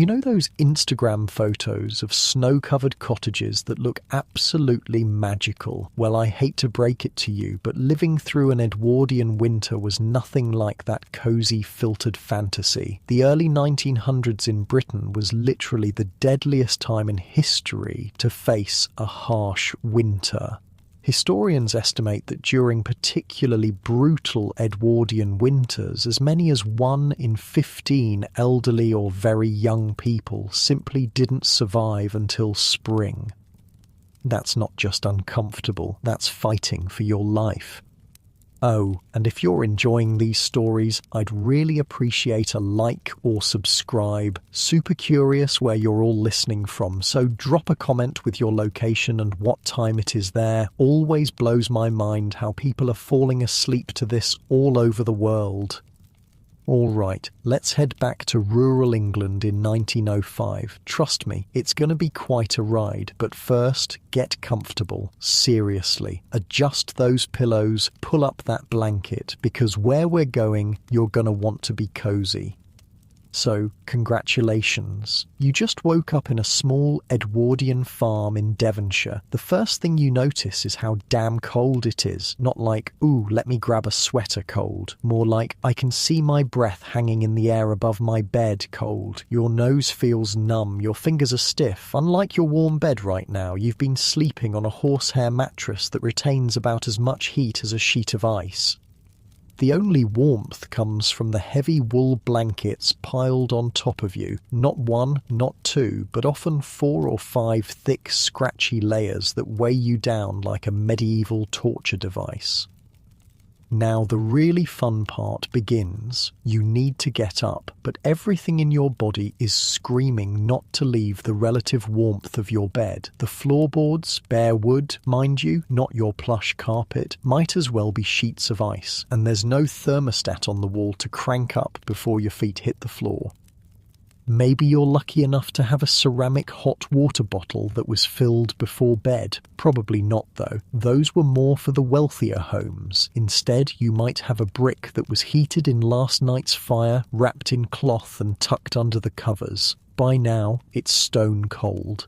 You know those Instagram photos of snow-covered cottages that look absolutely magical? Well, I hate to break it to you, but living through an Edwardian winter was nothing like that cosy, filtered fantasy. The early 1900s in Britain was literally the deadliest time in history to face a harsh winter. Historians estimate that during particularly brutal Edwardian winters, as many as 1 in 15 elderly or very young people simply didn't survive until spring. That's not just uncomfortable, that's fighting for your life. Oh, and if you're enjoying these stories, I'd really appreciate a like or subscribe. Super curious where you're all listening from, so drop a comment with your location and what time it is there. Always blows my mind how people are falling asleep to this all over the world. All right, let's head back to rural England in 1905. Trust me, it's going to be quite a ride, but first, get comfortable. Seriously, adjust those pillows, pull up that blanket, because where we're going, you're going to want to be cozy. So, congratulations. You just woke up in a small Edwardian farm in Devonshire. The first thing you notice is how damn cold it is. Not like, ooh, let me grab a sweater cold. More like, I can see my breath hanging in the air above my bed cold. Your nose feels numb, your fingers are stiff. Unlike your warm bed right now, you've been sleeping on a horsehair mattress that retains about as much heat as a sheet of ice. The only warmth comes from the heavy wool blankets piled on top of you. Not 1, not 2, but often 4 or 5 thick, scratchy layers that weigh you down like a medieval torture device. Now the really fun part begins. You need to get up, but everything in your body is screaming not to leave the relative warmth of your bed. The floorboards, bare wood, mind you, not your plush carpet, might as well be sheets of ice, and there's no thermostat on the wall to crank up before your feet hit the floor. Maybe you're lucky enough to have a ceramic hot water bottle that was filled before bed. Probably not, though. Those were more for the wealthier homes. Instead, you might have a brick that was heated in last night's fire, wrapped in cloth and tucked under the covers. By now, it's stone cold.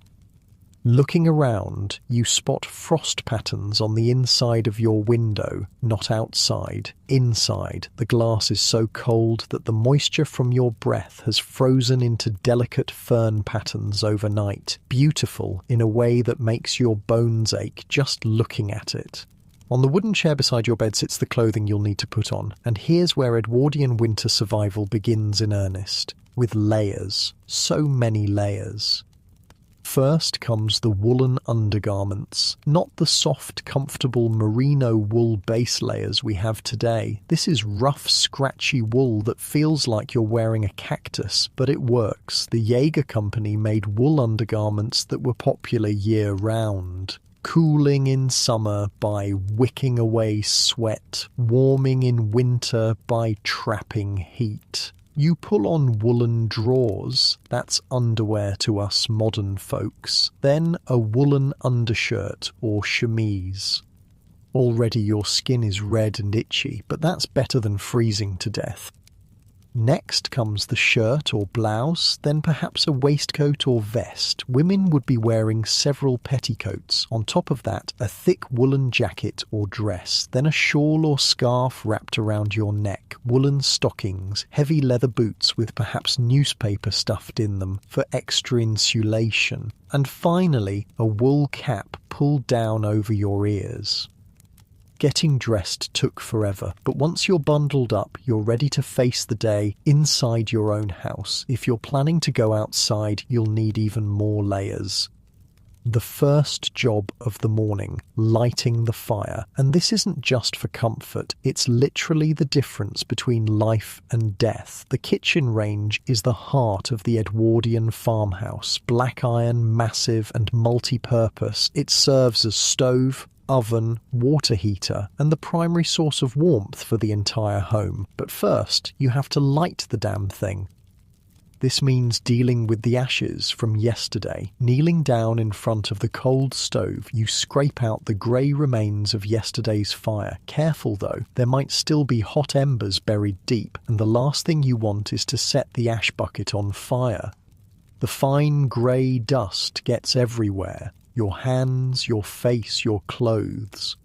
Looking around, you spot frost patterns on the inside of your window, not outside. Inside, the glass is so cold that the moisture from your breath has frozen into delicate fern patterns overnight, beautiful in a way that makes your bones ache just looking at it. On the wooden chair beside your bed sits the clothing you'll need to put on, and here's where Edwardian winter survival begins in earnest, with layers, so many layers. First comes the woolen undergarments, not the soft, comfortable merino wool base layers we have today. This is rough, scratchy wool that feels like you're wearing a cactus, but it works. The Jaeger company made wool undergarments that were popular year-round. Cooling in summer by wicking away sweat, warming in winter by trapping heat. You pull on woolen drawers, that's underwear to us modern folks, then a woolen undershirt or chemise. Already your skin is red and itchy, but that's better than freezing to death. Next comes the shirt or blouse, then perhaps a waistcoat or vest. Women would be wearing several petticoats. On top of that, a thick woolen jacket or dress, then a shawl or scarf wrapped around your neck, woolen stockings, heavy leather boots with perhaps newspaper stuffed in them for extra insulation, and finally a wool cap pulled down over your ears. Getting dressed took forever, but once you're bundled up, you're ready to face the day inside your own house. If you're planning to go outside, you'll need even more layers. The first job of the morning, lighting the fire. And this isn't just for comfort, it's literally the difference between life and death. The kitchen range is the heart of the Edwardian farmhouse. Black iron, massive and multi-purpose. It serves as stove, oven, water heater, and the primary source of warmth for the entire home. But first, you have to light the damn thing. This means dealing with the ashes from yesterday. Kneeling down in front of the cold stove, you scrape out the grey remains of yesterday's fire. Careful though, there might still be hot embers buried deep, and the last thing you want is to set the ash bucket on fire. The fine grey dust gets everywhere, your hands, your face, your clothes.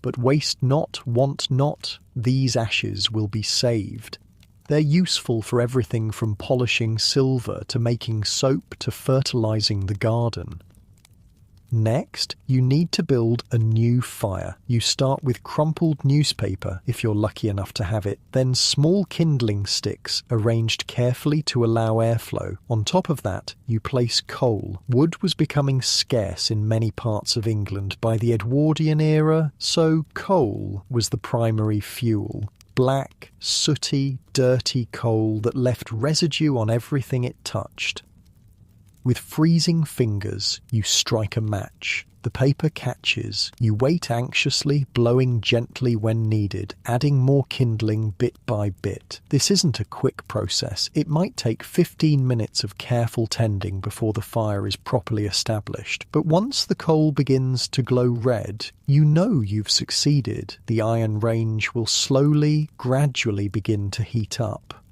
But waste not, want not, these ashes will be saved. They're useful for everything from polishing silver to making soap to fertilising the garden. Next, you need to build a new fire. You start with crumpled newspaper, if you're lucky enough to have it, then small kindling sticks arranged carefully to allow airflow. On top of that, you place coal. Wood was becoming scarce in many parts of England by the Edwardian era, so coal was the primary fuel. Black, sooty, dirty coal that left residue on everything it touched. With freezing fingers, you strike a match. The paper catches. You wait anxiously, blowing gently when needed, adding more kindling bit by bit. This isn't a quick process. It might take 15 minutes of careful tending before the fire is properly established. But once the coal begins to glow red, you know you've succeeded. The iron range will slowly, gradually begin to heat up.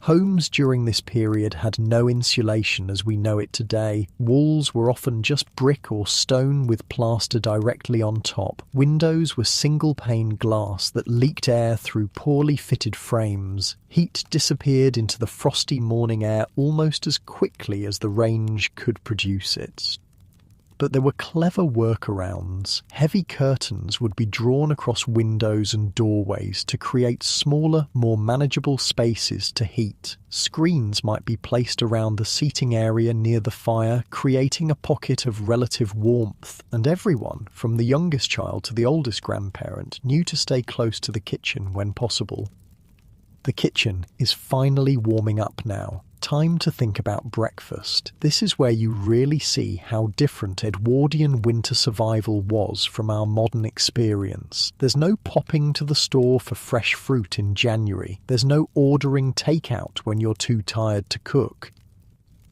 Homes during this period had no insulation as we know it today. Walls were often just brick or stone with plaster directly on top. Windows were single-pane glass that leaked air through poorly fitted frames. Heat disappeared into the frosty morning air almost as quickly as the range could produce it. But there were clever workarounds. Heavy curtains would be drawn across windows and doorways to create smaller, more manageable spaces to heat. Screens might be placed around the seating area near the fire, creating a pocket of relative warmth, and everyone, from the youngest child to the oldest grandparent, knew to stay close to the kitchen when possible. The kitchen is finally warming up now. Time to think about breakfast. This is where you really see how different Edwardian winter survival was from our modern experience. There's no popping to the store for fresh fruit in January. There's no ordering takeout when you're too tired to cook.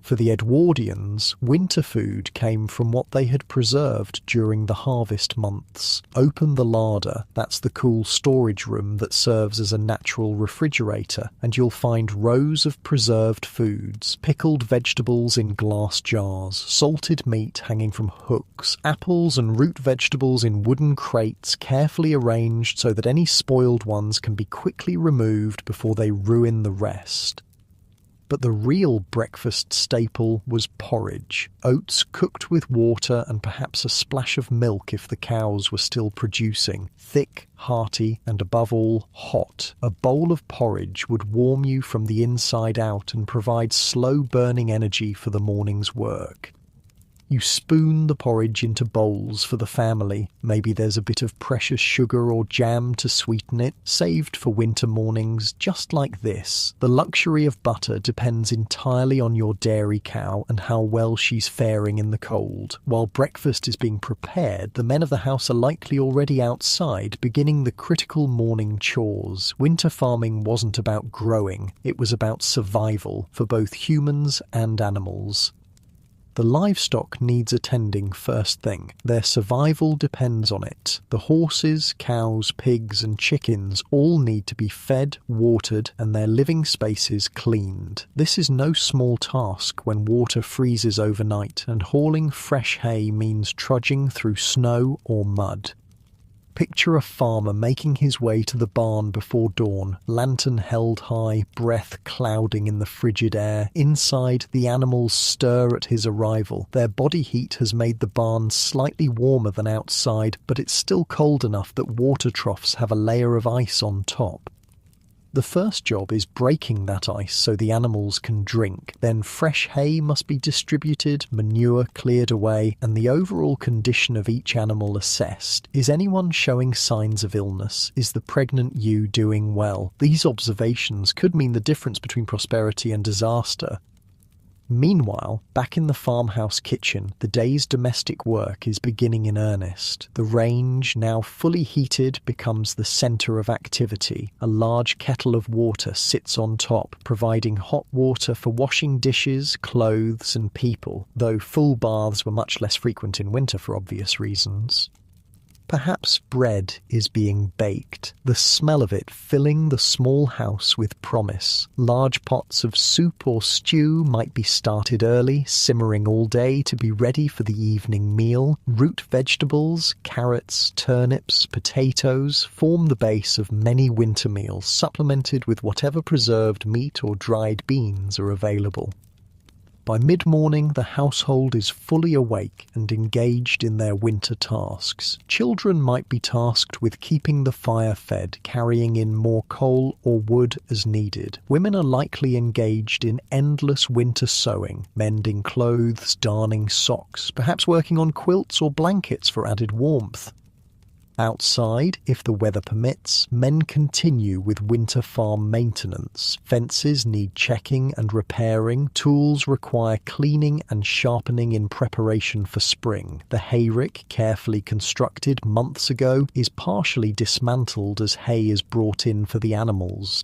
For the Edwardians, winter food came from what they had preserved during the harvest months. Open the larder, that's the cool storage room that serves as a natural refrigerator, and you'll find rows of preserved foods, pickled vegetables in glass jars, salted meat hanging from hooks, apples and root vegetables in wooden crates carefully arranged so that any spoiled ones can be quickly removed before they ruin the rest. But the real breakfast staple was porridge, oats cooked with water and perhaps a splash of milk if the cows were still producing. Thick, hearty, and above all, hot. A bowl of porridge would warm you from the inside out and provide slow-burning energy for the morning's work. You spoon the porridge into bowls for the family. Maybe there's a bit of precious sugar or jam to sweeten it, saved for winter mornings just like this. The luxury of butter depends entirely on your dairy cow and how well she's faring in the cold. While breakfast is being prepared, the men of the house are likely already outside, beginning the critical morning chores. Winter farming wasn't about growing, it was about survival for both humans and animals. The livestock needs attending first thing. Their survival depends on it. The horses, cows, pigs and chickens all need to be fed, watered and their living spaces cleaned. This is no small task when water freezes overnight and hauling fresh hay means trudging through snow or mud. Picture a farmer making his way to the barn before dawn, lantern held high, breath clouding in the frigid air. Inside, the animals stir at his arrival. Their body heat has made the barn slightly warmer than outside, but it's still cold enough that water troughs have a layer of ice on top. The first job is breaking that ice so the animals can drink. Then fresh hay must be distributed, manure cleared away, and the overall condition of each animal assessed. Is anyone showing signs of illness? Is the pregnant ewe doing well? These observations could mean the difference between prosperity and disaster. Meanwhile, back in the farmhouse kitchen, the day's domestic work is beginning in earnest. The range, now fully heated, becomes the centre of activity. A large kettle of water sits on top, providing hot water for washing dishes, clothes and people, though full baths were much less frequent in winter for obvious reasons. Perhaps bread is being baked, the smell of it filling the small house with promise. Large pots of soup or stew might be started early, simmering all day to be ready for the evening meal. Root vegetables, carrots, turnips, potatoes form the base of many winter meals, supplemented with whatever preserved meat or dried beans are available. By mid-morning, the household is fully awake and engaged in their winter tasks. Children might be tasked with keeping the fire fed, carrying in more coal or wood as needed. Women are likely engaged in endless winter sewing, mending clothes, darning socks, perhaps working on quilts or blankets for added warmth. Outside, if the weather permits, men continue with winter farm maintenance. Fences need checking and repairing, tools require cleaning and sharpening in preparation for spring. The hayrick, carefully constructed months ago, is partially dismantled as hay is brought in for the animals.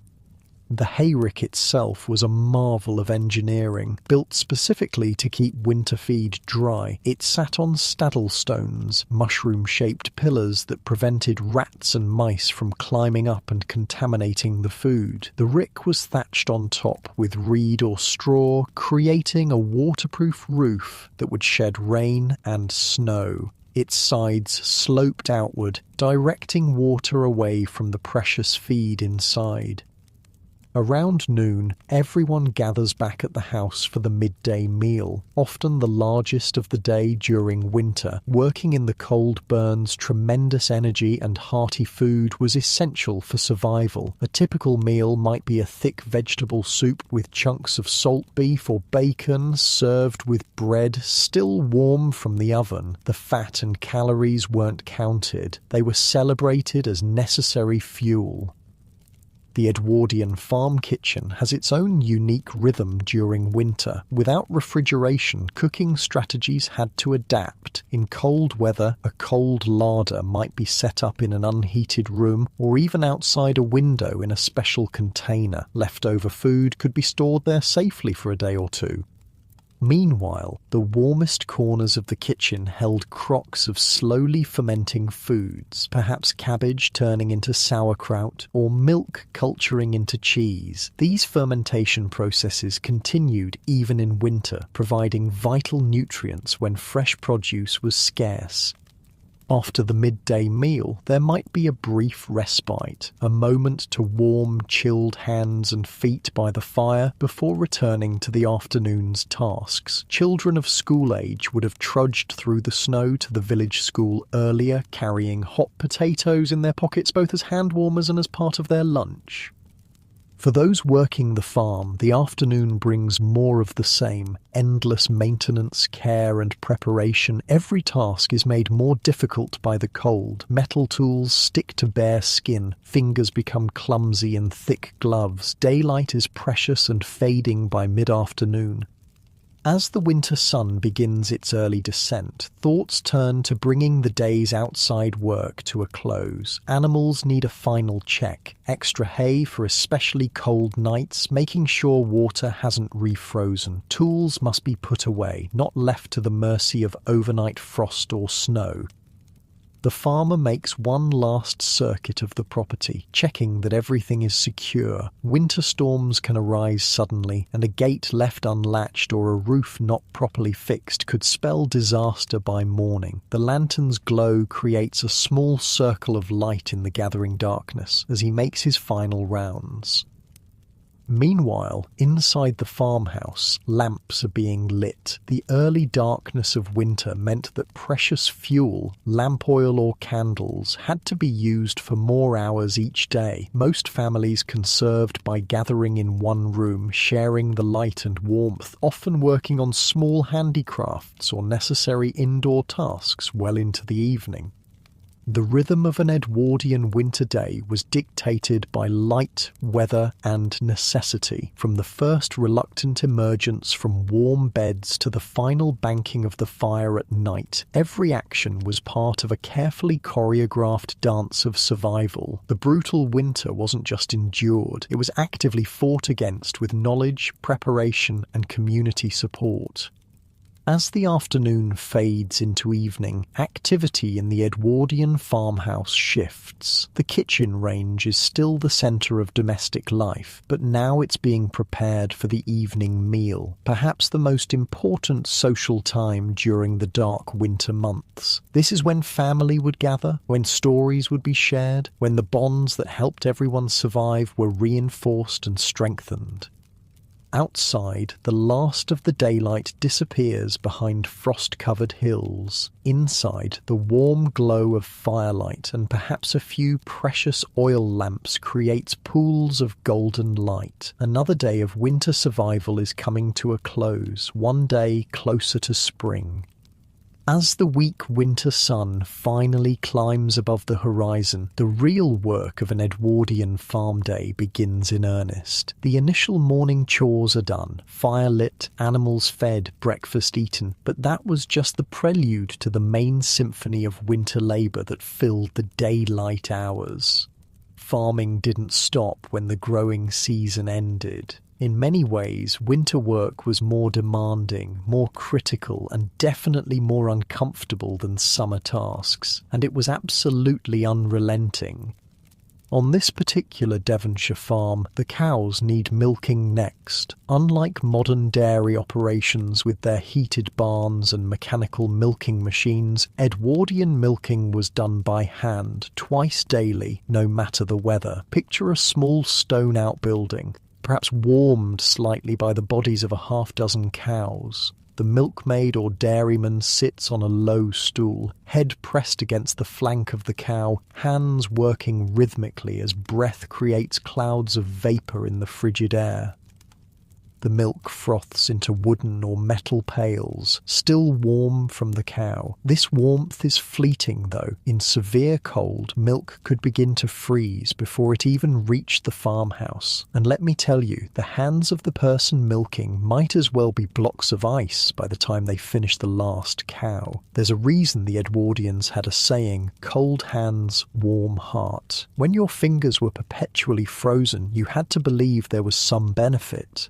The hayrick itself was a marvel of engineering, built specifically to keep winter feed dry. It sat on staddle stones, mushroom-shaped pillars that prevented rats and mice from climbing up and contaminating the food. The rick was thatched on top with reed or straw, creating a waterproof roof that would shed rain and snow. Its sides sloped outward, directing water away from the precious feed inside. Around noon, everyone gathers back at the house for the midday meal, often the largest of the day during winter. Working in the cold burns, tremendous energy and hearty food was essential for survival. A typical meal might be a thick vegetable soup with chunks of salt beef or bacon served with bread still warm from the oven. The fat and calories weren't counted. They were celebrated as necessary fuel. The Edwardian farm kitchen has its own unique rhythm during winter. Without refrigeration, cooking strategies had to adapt. In cold weather, a cold larder might be set up in an unheated room or even outside a window in a special container. Leftover food could be stored there safely for a day or two. Meanwhile, the warmest corners of the kitchen held crocks of slowly fermenting foods, perhaps cabbage turning into sauerkraut or milk culturing into cheese. These fermentation processes continued even in winter, providing vital nutrients when fresh produce was scarce. After the midday meal, there might be a brief respite, a moment to warm, chilled hands and feet by the fire before returning to the afternoon's tasks. Children of school age would have trudged through the snow to the village school earlier, carrying hot potatoes in their pockets both as hand warmers and as part of their lunch. For those working the farm, the afternoon brings more of the same. Endless maintenance, care and preparation. Every task is made more difficult by the cold. Metal tools stick to bare skin. Fingers become clumsy in thick gloves. Daylight is precious and fading by mid-afternoon. As the winter sun begins its early descent, thoughts turn to bringing the day's outside work to a close. Animals need a final check. Extra hay for especially cold nights, making sure water hasn't refrozen. Tools must be put away, not left to the mercy of overnight frost or snow. The farmer makes one last circuit of the property, checking that everything is secure. Winter storms can arise suddenly, and a gate left unlatched or a roof not properly fixed could spell disaster by morning. The lantern's glow creates a small circle of light in the gathering darkness as he makes his final rounds. Meanwhile, inside the farmhouse, lamps are being lit. The early darkness of winter meant that precious fuel, lamp oil or candles, had to be used for more hours each day. Most families conserved by gathering in one room, sharing the light and warmth, often working on small handicrafts or necessary indoor tasks well into the evening. The rhythm of an Edwardian winter day was dictated by light, weather, and necessity. From the first reluctant emergence from warm beds to the final banking of the fire at night, every action was part of a carefully choreographed dance of survival. The brutal winter wasn't just endured, it was actively fought against with knowledge, preparation, and community support. As the afternoon fades into evening, activity in the Edwardian farmhouse shifts. The kitchen range is still the centre of domestic life, but now it's being prepared for the evening meal, perhaps the most important social time during the dark winter months. This is when family would gather, when stories would be shared, when the bonds that helped everyone survive were reinforced and strengthened. Outside, the last of the daylight disappears behind frost-covered hills. Inside, the warm glow of firelight and perhaps a few precious oil lamps creates pools of golden light. Another day of winter survival is coming to a close, one day closer to spring. As the weak winter sun finally climbs above the horizon, the real work of an Edwardian farm day begins in earnest. The initial morning chores are done, fire lit, animals fed, breakfast eaten, but that was just the prelude to the main symphony of winter labour that filled the daylight hours. Farming didn't stop when the growing season ended. In many ways, winter work was more demanding, more critical, and definitely more uncomfortable than summer tasks, and it was absolutely unrelenting. On this particular Devonshire farm, the cows need milking next. Unlike modern dairy operations with their heated barns and mechanical milking machines, Edwardian milking was done by hand, twice daily, no matter the weather. Picture a small stone outbuilding, perhaps warmed slightly by the bodies of a half-dozen cows. The milkmaid or dairyman sits on a low stool, head pressed against the flank of the cow, hands working rhythmically as breath creates clouds of vapour in the frigid air. The milk froths into wooden or metal pails, still warm from the cow. This warmth is fleeting, though. In severe cold, milk could begin to freeze before it even reached the farmhouse. And let me tell you, the hands of the person milking might as well be blocks of ice by the time they finish the last cow. There's a reason the Edwardians had a saying, cold hands, warm heart. When your fingers were perpetually frozen, you had to believe there was some benefit.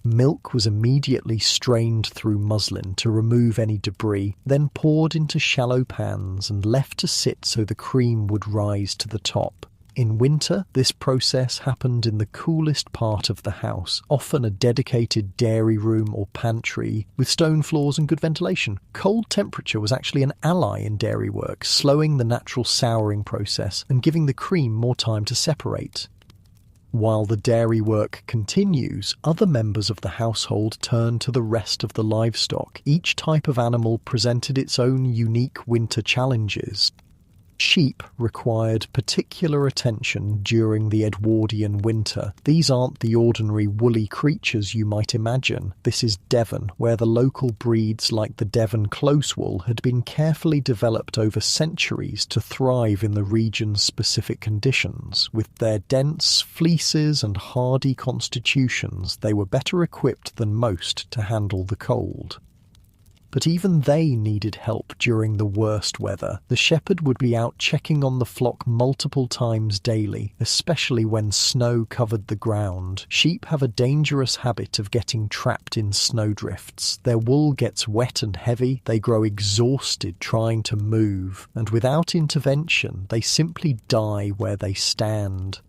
Milk was immediately strained through muslin to remove any debris, then poured into shallow pans and left to sit so the cream would rise to the top. In winter, this process happened in the coolest part of the house, often a dedicated dairy room or pantry with stone floors and good ventilation. Cold temperature was actually an ally in dairy work, slowing the natural souring process and giving the cream more time to separate. While the dairy work continues, other members of the household turn to the rest of the livestock. Each type of animal presented its own unique winter challenges. Sheep required particular attention during the Edwardian winter. These aren't the ordinary woolly creatures you might imagine. This is Devon, where the local breeds like the Devon close wool had been carefully developed over centuries to thrive in the region's specific conditions. With their dense fleeces and hardy constitutions, they were better equipped than most to handle the cold. But even they needed help during the worst weather. The shepherd would be out checking on the flock multiple times daily, especially when snow covered the ground. Sheep have a dangerous habit of getting trapped in snowdrifts. Their wool gets wet and heavy, they grow exhausted trying to move, and without intervention, they simply die where they stand.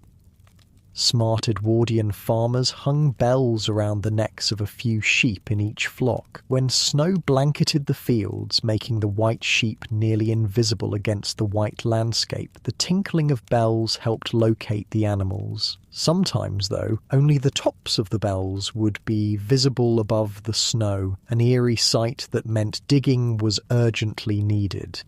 Smart Edwardian farmers hung bells around the necks of a few sheep in each flock. When snow blanketed the fields, making the white sheep nearly invisible against the white landscape, the tinkling of bells helped locate the animals. Sometimes, though, only the tops of the bells would be visible above the snow, an eerie sight that meant digging was urgently needed.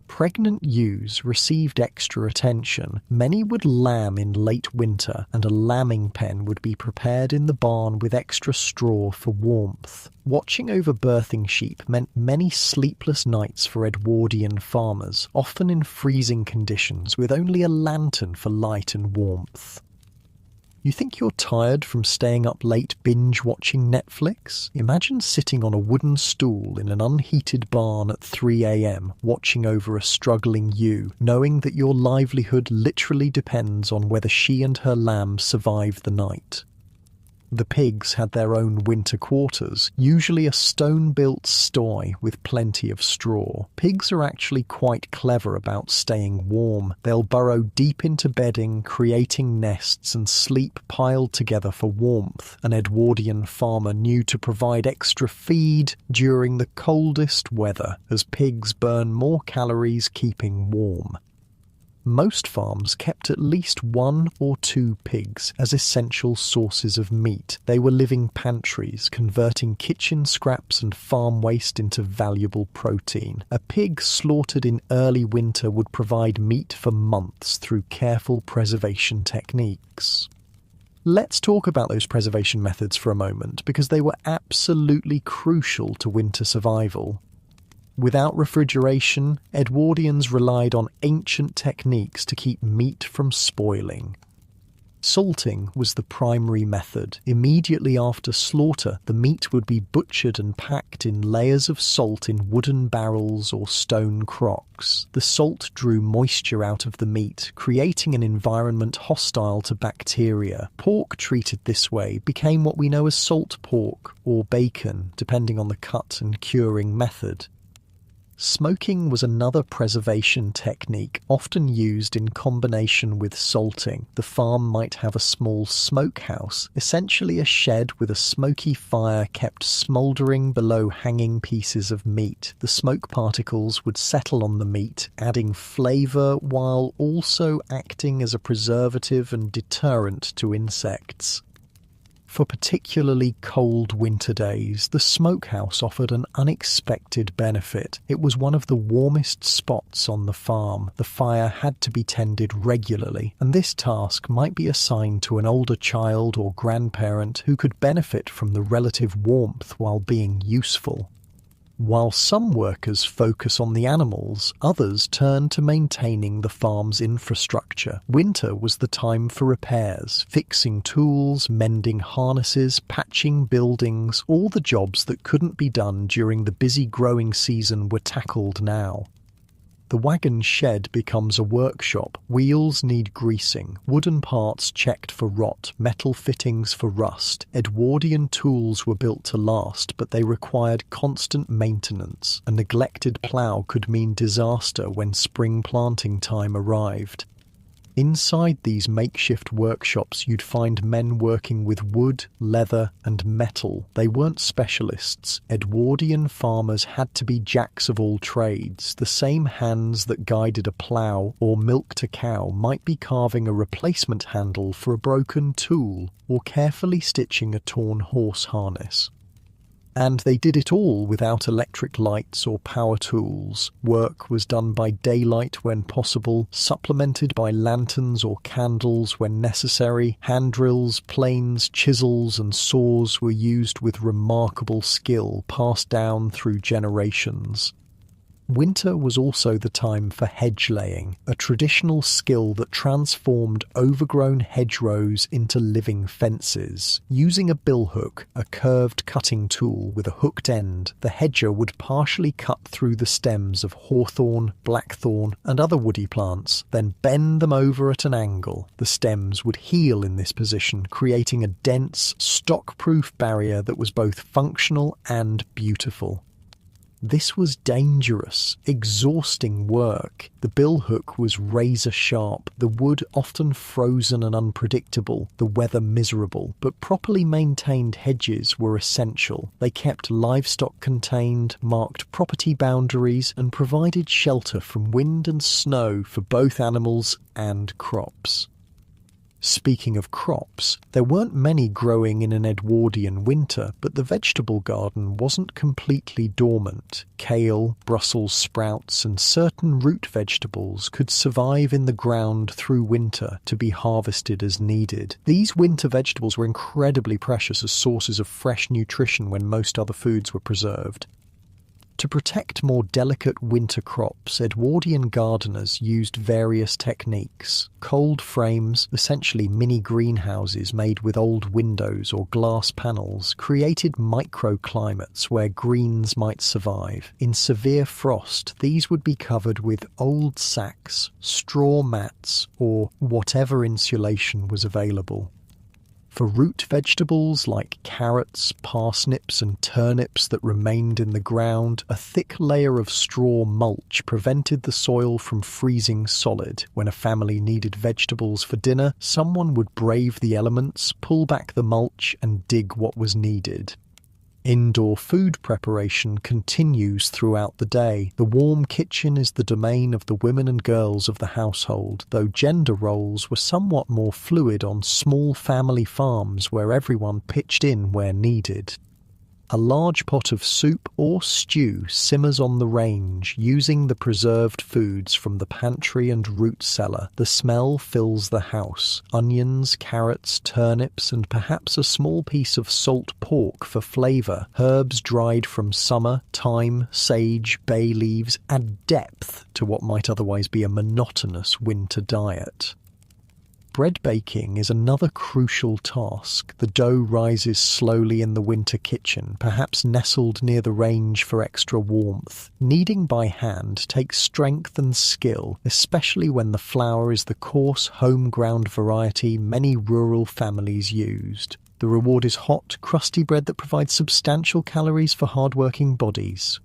Pregnant ewes received extra attention. Many would lamb in late winter, and a lambing pen would be prepared in the barn with extra straw for warmth. Watching over birthing sheep meant many sleepless nights for Edwardian farmers, often in freezing conditions with only a lantern for light and warmth. You think you're tired from staying up late binge-watching Netflix? Imagine sitting on a wooden stool in an unheated barn at 3 a.m, watching over a struggling ewe, knowing that your livelihood literally depends on whether she and her lamb survive the night. The pigs had their own winter quarters, usually a stone-built sty with plenty of straw. Pigs are actually quite clever about staying warm. They'll burrow deep into bedding, creating nests and sleep piled together for warmth. An Edwardian farmer knew to provide extra feed during the coldest weather, as pigs burn more calories keeping warm. Most farms kept at least 1 or 2 pigs as essential sources of meat. They were living pantries, converting kitchen scraps and farm waste into valuable protein. A pig slaughtered in early winter would provide meat for months through careful preservation techniques. Let's talk about those preservation methods for a moment, because they were absolutely crucial to winter survival. Without refrigeration, Edwardians relied on ancient techniques to keep meat from spoiling. Salting was the primary method. Immediately after slaughter, the meat would be butchered and packed in layers of salt in wooden barrels or stone crocks. The salt drew moisture out of the meat, creating an environment hostile to bacteria. Pork treated this way became what we know as salt pork or bacon, depending on the cut and curing method. Smoking was another preservation technique often used in combination with salting. The farm might have a small smokehouse, essentially a shed with a smoky fire kept smouldering below hanging pieces of meat. The smoke particles would settle on the meat, adding flavour while also acting as a preservative and deterrent to insects. For particularly cold winter days, the smokehouse offered an unexpected benefit. It was one of the warmest spots on the farm. The fire had to be tended regularly, and this task might be assigned to an older child or grandparent who could benefit from the relative warmth while being useful. While some workers focus on the animals, others turn to maintaining the farm's infrastructure. Winter was the time for repairs, fixing tools, mending harnesses, patching buildings. All the jobs that couldn't be done during the busy growing season were tackled now. The wagon shed becomes a workshop. Wheels need greasing, wooden parts checked for rot, metal fittings for rust. Edwardian tools were built to last, but they required constant maintenance. A neglected plough could mean disaster when spring planting time arrived. Inside these makeshift workshops, you'd find men working with wood, leather, and metal. They weren't specialists. Edwardian farmers had to be jacks of all trades. The same hands that guided a plough or milked a cow might be carving a replacement handle for a broken tool or carefully stitching a torn horse harness. And they did it all without electric lights or power tools. Work was done by daylight when possible, supplemented by lanterns or candles when necessary. Hand drills, planes, chisels and saws were used with remarkable skill passed down through generations. Winter was also the time for hedge laying, a traditional skill that transformed overgrown hedgerows into living fences. Using a billhook, a curved cutting tool with a hooked end, the hedger would partially cut through the stems of hawthorn, blackthorn, and other woody plants, then bend them over at an angle. The stems would heal in this position, creating a dense, stock-proof barrier that was both functional and beautiful. This was dangerous, exhausting work. The billhook was razor-sharp, the wood often frozen and unpredictable, the weather miserable, but properly maintained hedges were essential. They kept livestock contained, marked property boundaries, and provided shelter from wind and snow for both animals and crops. Speaking of crops, there weren't many growing in an Edwardian winter, but the vegetable garden wasn't completely dormant. Kale, Brussels sprouts, and certain root vegetables could survive in the ground through winter to be harvested as needed. These winter vegetables were incredibly precious as sources of fresh nutrition when most other foods were preserved. To protect more delicate winter crops, Edwardian gardeners used various techniques. Cold frames, essentially mini greenhouses made with old windows or glass panels, created microclimates where greens might survive. In severe frost, these would be covered with old sacks, straw mats, or whatever insulation was available. For root vegetables like carrots, parsnips and turnips that remained in the ground, a thick layer of straw mulch prevented the soil from freezing solid. When a family needed vegetables for dinner, someone would brave the elements, pull back the mulch and dig what was needed. Indoor food preparation continues throughout the day. The warm kitchen is the domain of the women and girls of the household, though gender roles were somewhat more fluid on small family farms where everyone pitched in where needed. A large pot of soup or stew simmers on the range, using the preserved foods from the pantry and root cellar. The smell fills the house. Onions, carrots, turnips, and perhaps a small piece of salt pork for flavour. Herbs dried from summer, thyme, sage, bay leaves add depth to what might otherwise be a monotonous winter diet. Bread baking is another crucial task. The dough rises slowly in the winter kitchen, perhaps nestled near the range for extra warmth. Kneading by hand takes strength and skill, especially when the flour is the coarse, home-ground variety many rural families used. The reward is hot, crusty bread that provides substantial calories for hard-working bodies.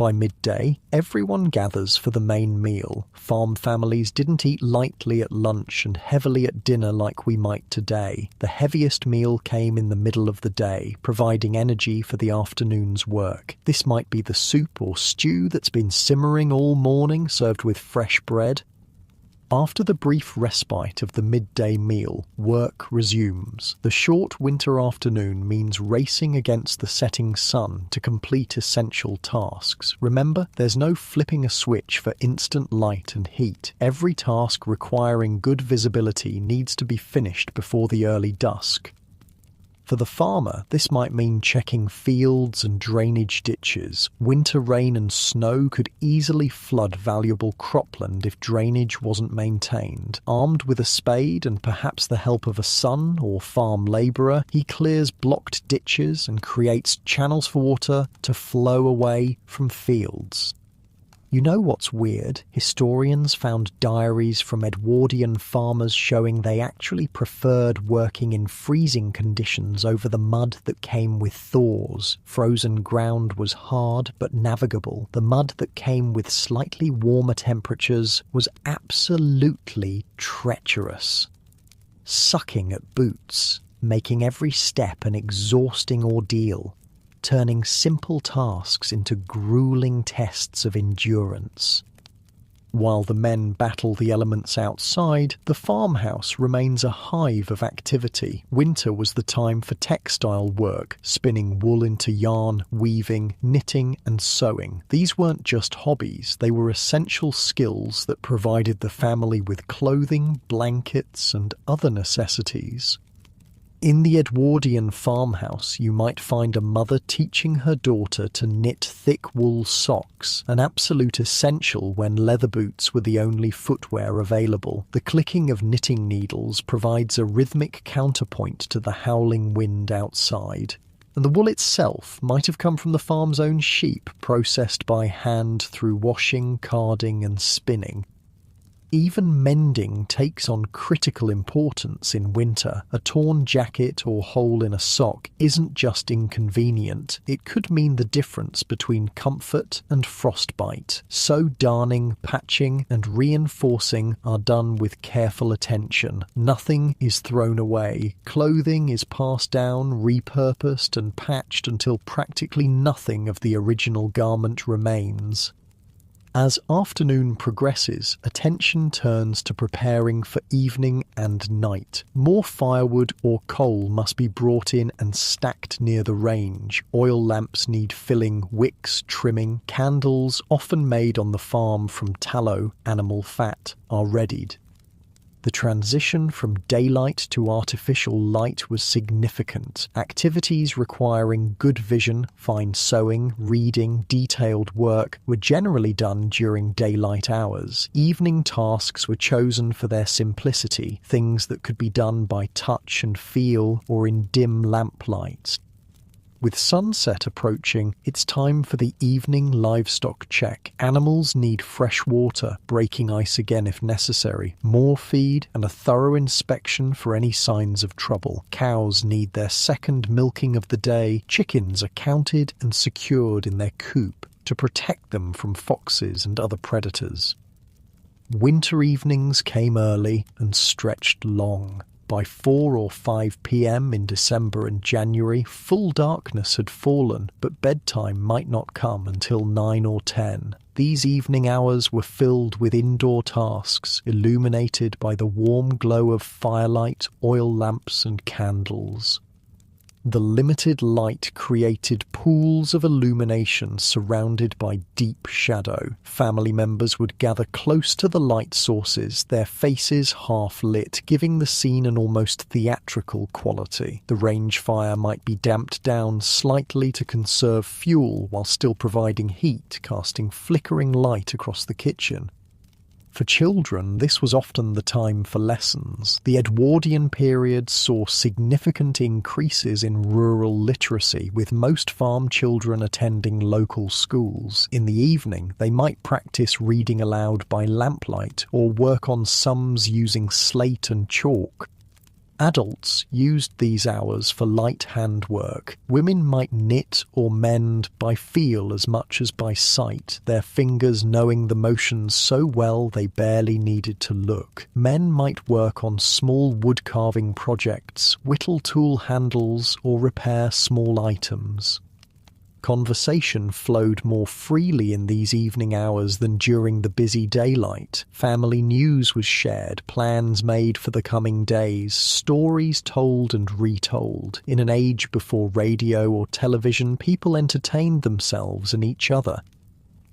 By midday, everyone gathers for the main meal. Farm families didn't eat lightly at lunch and heavily at dinner like we might today. The heaviest meal came in the middle of the day, providing energy for the afternoon's work. This might be the soup or stew that's been simmering all morning, served with fresh bread. After the brief respite of the midday meal, work resumes. The short winter afternoon means racing against the setting sun to complete essential tasks. Remember, there's no flipping a switch for instant light and heat. Every task requiring good visibility needs to be finished before the early dusk. For the farmer, this might mean checking fields and drainage ditches. Winter rain and snow could easily flood valuable cropland if drainage wasn't maintained. Armed with a spade and perhaps the help of a son or farm labourer, he clears blocked ditches and creates channels for water to flow away from fields. You know what's weird? Historians found diaries from Edwardian farmers showing they actually preferred working in freezing conditions over the mud that came with thaws. Frozen ground was hard but navigable. The mud that came with slightly warmer temperatures was absolutely treacherous. Sucking at boots, making every step an exhausting ordeal, turning simple tasks into grueling tests of endurance. While the men battle the elements outside, the farmhouse remains a hive of activity. Winter was the time for textile work, spinning wool into yarn, weaving, knitting and sewing. These weren't just hobbies, they were essential skills that provided the family with clothing, blankets and other necessities. In the Edwardian farmhouse, you might find a mother teaching her daughter to knit thick wool socks, an absolute essential when leather boots were the only footwear available. The clicking of knitting needles provides a rhythmic counterpoint to the howling wind outside. And the wool itself might have come from the farm's own sheep, processed by hand through washing, carding and spinning. Even mending takes on critical importance in winter. A torn jacket or hole in a sock isn't just inconvenient, it could mean the difference between comfort and frostbite. So darning, patching and reinforcing are done with careful attention. Nothing is thrown away. Clothing is passed down, repurposed and patched until practically nothing of the original garment remains. As afternoon progresses, attention turns to preparing for evening and night. More firewood or coal must be brought in and stacked near the range. Oil lamps need filling, wicks, trimming. Candles, often made on the farm from tallow, animal fat, are readied. The transition from daylight to artificial light was significant. Activities requiring good vision, fine sewing, reading, detailed work were generally done during daylight hours. Evening tasks were chosen for their simplicity, things that could be done by touch and feel or in dim lamplight. With sunset approaching, it's time for the evening livestock check. Animals need fresh water, breaking ice again if necessary, more feed, and a thorough inspection for any signs of trouble. Cows need their second milking of the day. Chickens are counted and secured in their coop to protect them from foxes and other predators. Winter evenings came early and stretched long. By 4 or 5 p.m. in December and January, full darkness had fallen, but bedtime might not come until 9 or 10. These evening hours were filled with indoor tasks, illuminated by the warm glow of firelight, oil lamps and candles. The limited light created pools of illumination surrounded by deep shadow. Family members would gather close to the light sources, their faces half lit, giving the scene an almost theatrical quality. The range fire might be damped down slightly to conserve fuel while still providing heat, casting flickering light across the kitchen. For children, this was often the time for lessons. The Edwardian period saw significant increases in rural literacy, with most farm children attending local schools. In the evening, they might practice reading aloud by lamplight or work on sums using slate and chalk. Adults used these hours for light handwork. Women might knit or mend by feel as much as by sight, their fingers knowing the motions so well they barely needed to look. Men might work on small wood-carving projects, whittle tool handles, or repair small items. Conversation flowed more freely in these evening hours than during the busy daylight. Family news was shared, plans made for the coming days, stories told and retold. In an age before radio or television, people entertained themselves and each other.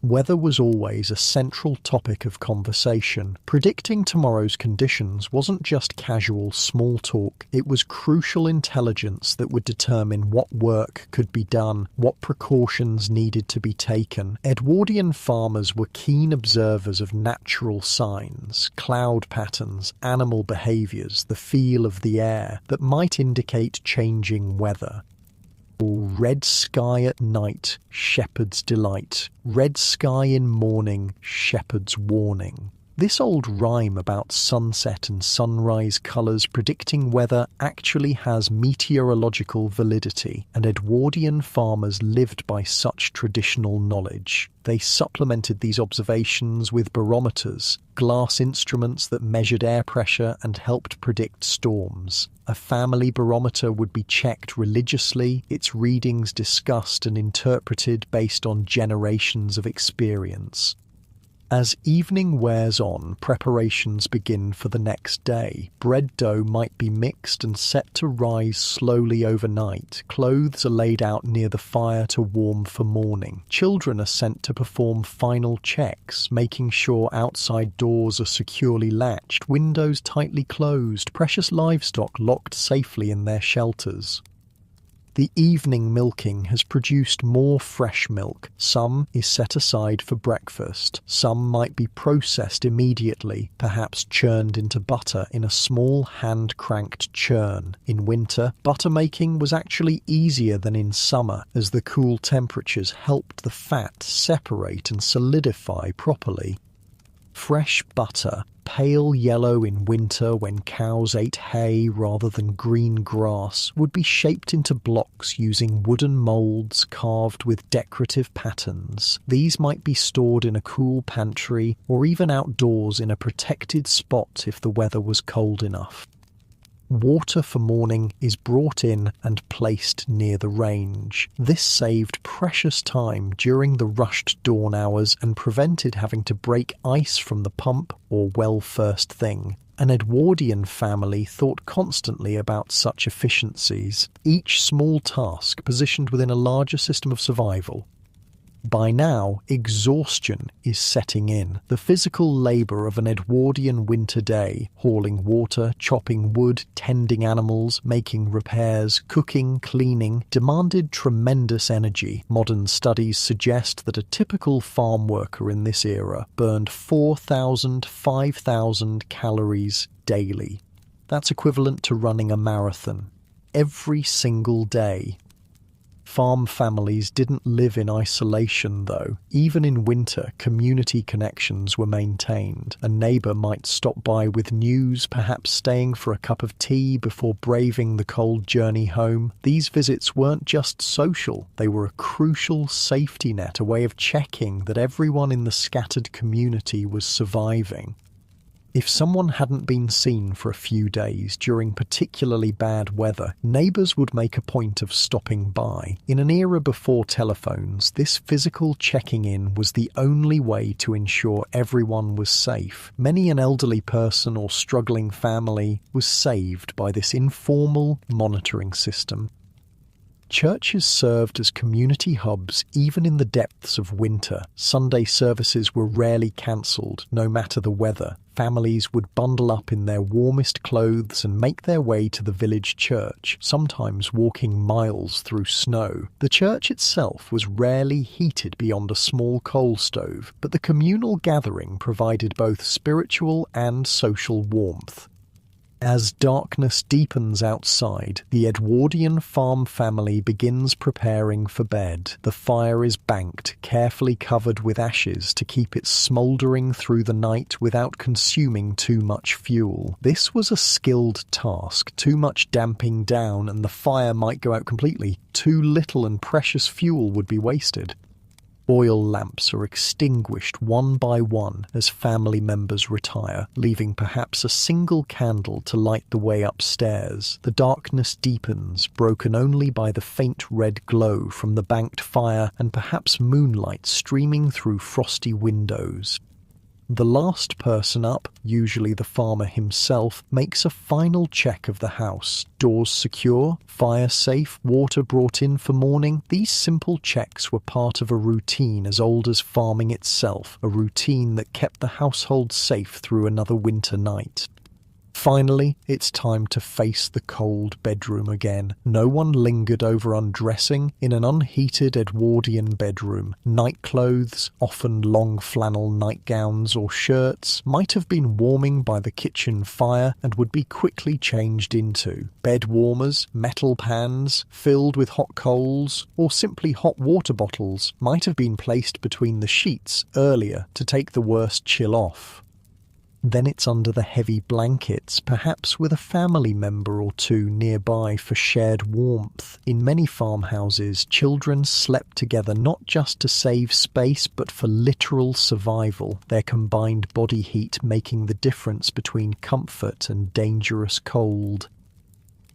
Weather was always a central topic of conversation. Predicting tomorrow's conditions wasn't just casual small talk, it was crucial intelligence that would determine what work could be done, what precautions needed to be taken. Edwardian farmers were keen observers of natural signs, cloud patterns, animal behaviours, the feel of the air that might indicate changing weather. Red sky at night, shepherd's delight. Red sky in morning, shepherd's warning. This old rhyme about sunset and sunrise colours predicting weather actually has meteorological validity, and Edwardian farmers lived by such traditional knowledge. They supplemented these observations with barometers, glass instruments that measured air pressure and helped predict storms. A family barometer would be checked religiously, its readings discussed and interpreted based on generations of experience. As evening wears on, preparations begin for the next day. Bread dough might be mixed and set to rise slowly overnight. Clothes are laid out near the fire to warm for morning. Children are sent to perform final checks, making sure outside doors are securely latched, windows tightly closed, precious livestock locked safely in their shelters. The evening milking has produced more fresh milk. Some is set aside for breakfast. Some might be processed immediately, perhaps churned into butter in a small hand-cranked churn. In winter, butter making was actually easier than in summer, as the cool temperatures helped the fat separate and solidify properly. Fresh butter, pale yellow in winter when cows ate hay rather than green grass, would be shaped into blocks using wooden moulds carved with decorative patterns. These might be stored in a cool pantry or even outdoors in a protected spot if the weather was cold enough. Water for morning is brought in and placed near the range. This saved precious time during the rushed dawn hours and prevented having to break ice from the pump or well first thing. An Edwardian family thought constantly about such efficiencies, each small task positioned within a larger system of survival. By now, exhaustion is setting in. The physical labour of an Edwardian winter day, hauling water, chopping wood, tending animals, making repairs, cooking, cleaning, demanded tremendous energy. Modern studies suggest that a typical farm worker in this era burned 4,000 to 5,000 calories daily. That's equivalent to running a marathon every single day. Farm families didn't live in isolation, though. Even in winter, community connections were maintained. A neighbour might stop by with news, perhaps staying for a cup of tea before braving the cold journey home. These visits weren't just social, they were a crucial safety net, a way of checking that everyone in the scattered community was surviving. If someone hadn't been seen for a few days during particularly bad weather, neighbours would make a point of stopping by. In an era before telephones, this physical checking in was the only way to ensure everyone was safe. Many an elderly person or struggling family was saved by this informal monitoring system. Churches served as community hubs even in the depths of winter. Sunday services were rarely cancelled, no matter the weather. Families would bundle up in their warmest clothes and make their way to the village church, sometimes walking miles through snow. The church itself was rarely heated beyond a small coal stove, but the communal gathering provided both spiritual and social warmth. As darkness deepens outside, the Edwardian farm family begins preparing for bed. The fire is banked, carefully covered with ashes to keep it smouldering through the night without consuming too much fuel. This was a skilled task. Too much damping down and the fire might go out completely. Too little and precious fuel would be wasted. Oil lamps are extinguished one by one as family members retire, leaving perhaps a single candle to light the way upstairs. The darkness deepens, broken only by the faint red glow from the banked fire and perhaps moonlight streaming through frosty windows. The last person up, usually the farmer himself, makes a final check of the house. Doors secure, fire safe, water brought in for morning. These simple checks were part of a routine as old as farming itself, a routine that kept the household safe through another winter night. Finally, it's time to face the cold bedroom again. No one lingered over undressing in an unheated Edwardian bedroom. Nightclothes, often long flannel nightgowns or shirts, might have been warming by the kitchen fire and would be quickly changed into. Bed warmers, metal pans, filled with hot coals, or simply hot water bottles might have been placed between the sheets earlier to take the worst chill off. Then it's under the heavy blankets, perhaps with a family member or two nearby for shared warmth. In many farmhouses, children slept together not just to save space, but for literal survival, their combined body heat making the difference between comfort and dangerous cold.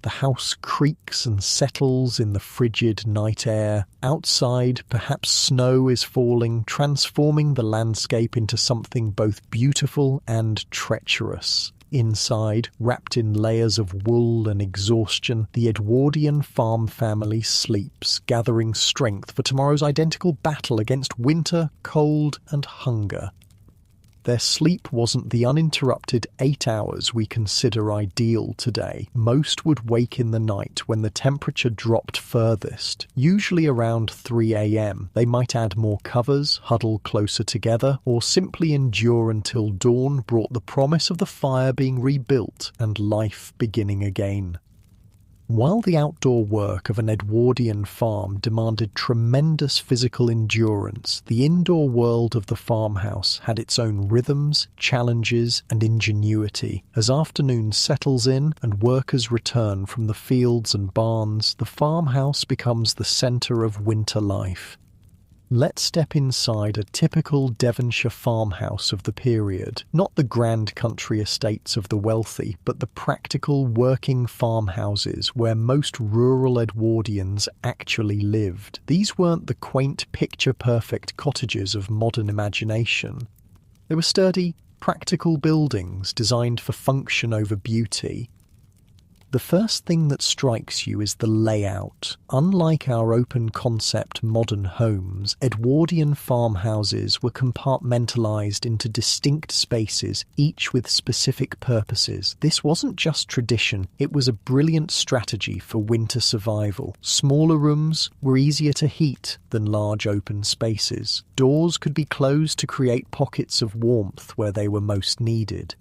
The house creaks and settles in the frigid night air. Outside, perhaps snow is falling, transforming the landscape into something both beautiful and treacherous. Inside, wrapped in layers of wool and exhaustion, the Edwardian farm family sleeps, gathering strength for tomorrow's identical battle against winter, cold, and hunger. Their sleep wasn't the uninterrupted 8 hours we consider ideal today. Most would wake in the night when the temperature dropped furthest, usually around 3 a.m. They might add more covers, huddle closer together, or simply endure until dawn brought the promise of the fire being rebuilt and life beginning again. While the outdoor work of an Edwardian farm demanded tremendous physical endurance, the indoor world of the farmhouse had its own rhythms, challenges, and ingenuity. As afternoon settles in and workers return from the fields and barns, the farmhouse becomes the centre of winter life. Let's step inside a typical Devonshire farmhouse of the period. Not the grand country estates of the wealthy, but the practical working farmhouses where most rural Edwardians actually lived. These weren't the quaint, picture-perfect cottages of modern imagination. They were sturdy, practical buildings designed for function over beauty. The first thing that strikes you is the layout. Unlike our open-concept modern homes, Edwardian farmhouses were compartmentalised into distinct spaces, each with specific purposes. This wasn't just tradition, it was a brilliant strategy for winter survival. Smaller rooms were easier to heat than large open spaces. Doors could be closed to create pockets of warmth where they were most needed.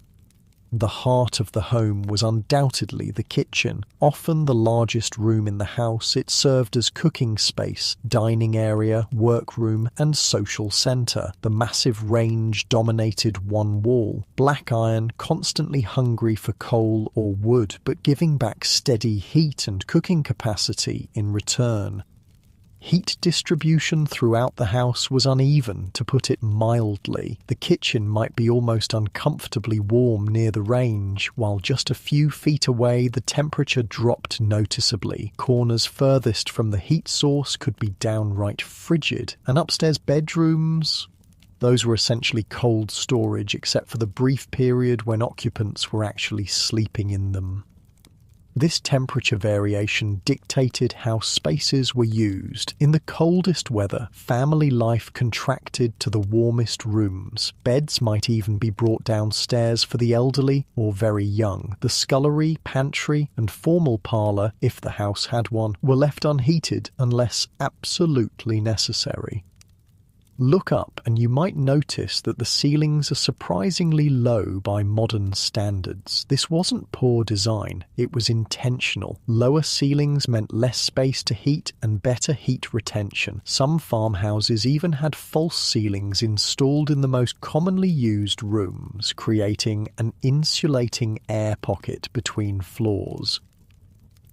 The heart of the home was undoubtedly the kitchen. Often the largest room in the house, it served as cooking space, dining area, workroom, and social centre. The massive range dominated one wall. Black iron, constantly hungry for coal or wood, but giving back steady heat and cooking capacity in return. Heat distribution throughout the house was uneven, to put it mildly. The kitchen might be almost uncomfortably warm near the range, while just a few feet away the temperature dropped noticeably. Corners furthest from the heat source could be downright frigid, and upstairs bedrooms, those were essentially cold storage except for the brief period when occupants were actually sleeping in them. This temperature variation dictated how spaces were used. In the coldest weather, family life contracted to the warmest rooms. Beds might even be brought downstairs for the elderly or very young. The scullery, pantry, and formal parlour, if the house had one, were left unheated unless absolutely necessary. Look up and you might notice that the ceilings are surprisingly low by modern standards. This wasn't poor design, it was intentional. Lower ceilings meant less space to heat and better heat retention. Some farmhouses even had false ceilings installed in the most commonly used rooms, creating an insulating air pocket between floors.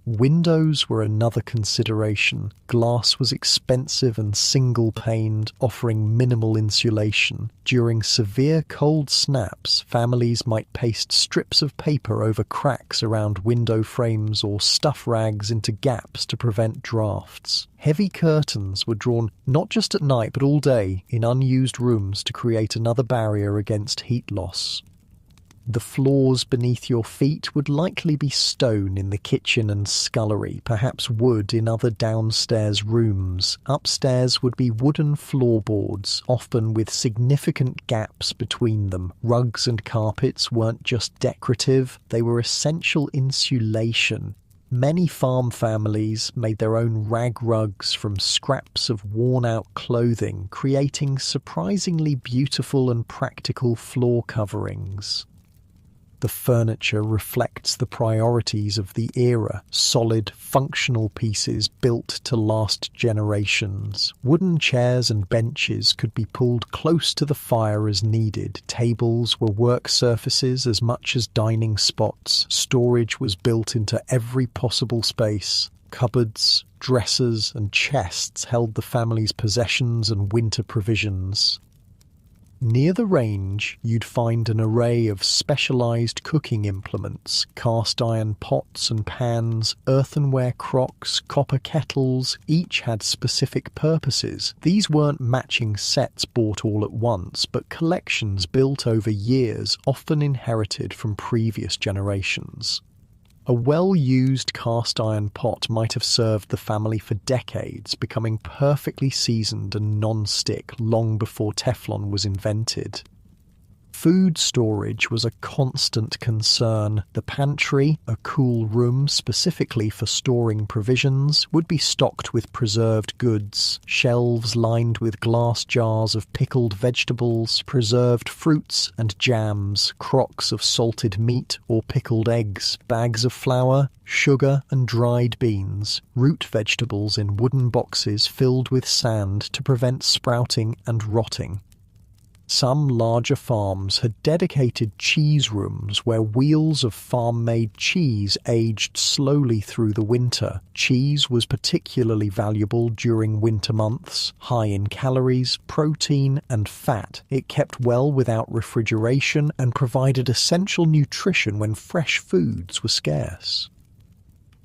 Windows were another consideration. Glass was expensive and single-paned, offering minimal insulation. During severe cold snaps, families might paste strips of paper over cracks around window frames or stuff rags into gaps to prevent drafts. Heavy curtains were drawn not just at night but all day in unused rooms to create another barrier against heat loss. The floors beneath your feet would likely be stone in the kitchen and scullery, perhaps wood in other downstairs rooms. Upstairs would be wooden floorboards, often with significant gaps between them. Rugs and carpets weren't just decorative, they were essential insulation. Many farm families made their own rag rugs from scraps of worn-out clothing, creating surprisingly beautiful and practical floor coverings. The furniture reflects the priorities of the era, solid, functional pieces built to last generations. Wooden chairs and benches could be pulled close to the fire as needed. Tables were work surfaces as much as dining spots. Storage was built into every possible space. Cupboards, dressers, and chests held the family's possessions and winter provisions. Near the range, you'd find an array of specialised cooking implements, cast iron pots and pans, earthenware crocks, copper kettles, each had specific purposes. These weren't matching sets bought all at once, but collections built over years, often inherited from previous generations. A well-used cast iron pot might have served the family for decades, becoming perfectly seasoned and non-stick long before Teflon was invented. Food storage was a constant concern. The pantry, a cool room specifically for storing provisions, would be stocked with preserved goods. Shelves lined with glass jars of pickled vegetables, preserved fruits and jams, crocks of salted meat or pickled eggs, bags of flour, sugar and dried beans, root vegetables in wooden boxes filled with sand to prevent sprouting and rotting. Some larger farms had dedicated cheese rooms where wheels of farm-made cheese aged slowly through the winter. Cheese was particularly valuable during winter months, high in calories, protein and fat. It kept well without refrigeration and provided essential nutrition when fresh foods were scarce.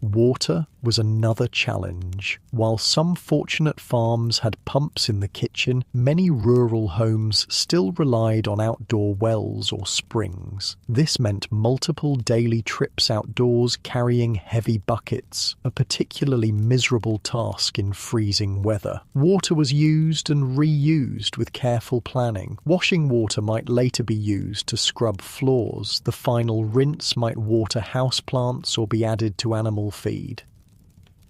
Water was another challenge. While some fortunate farms had pumps in the kitchen, many rural homes still relied on outdoor wells or springs. This meant multiple daily trips outdoors carrying heavy buckets, a particularly miserable task in freezing weather. Water was used and reused with careful planning. Washing water might later be used to scrub floors. The final rinse might water houseplants or be added to animal feed.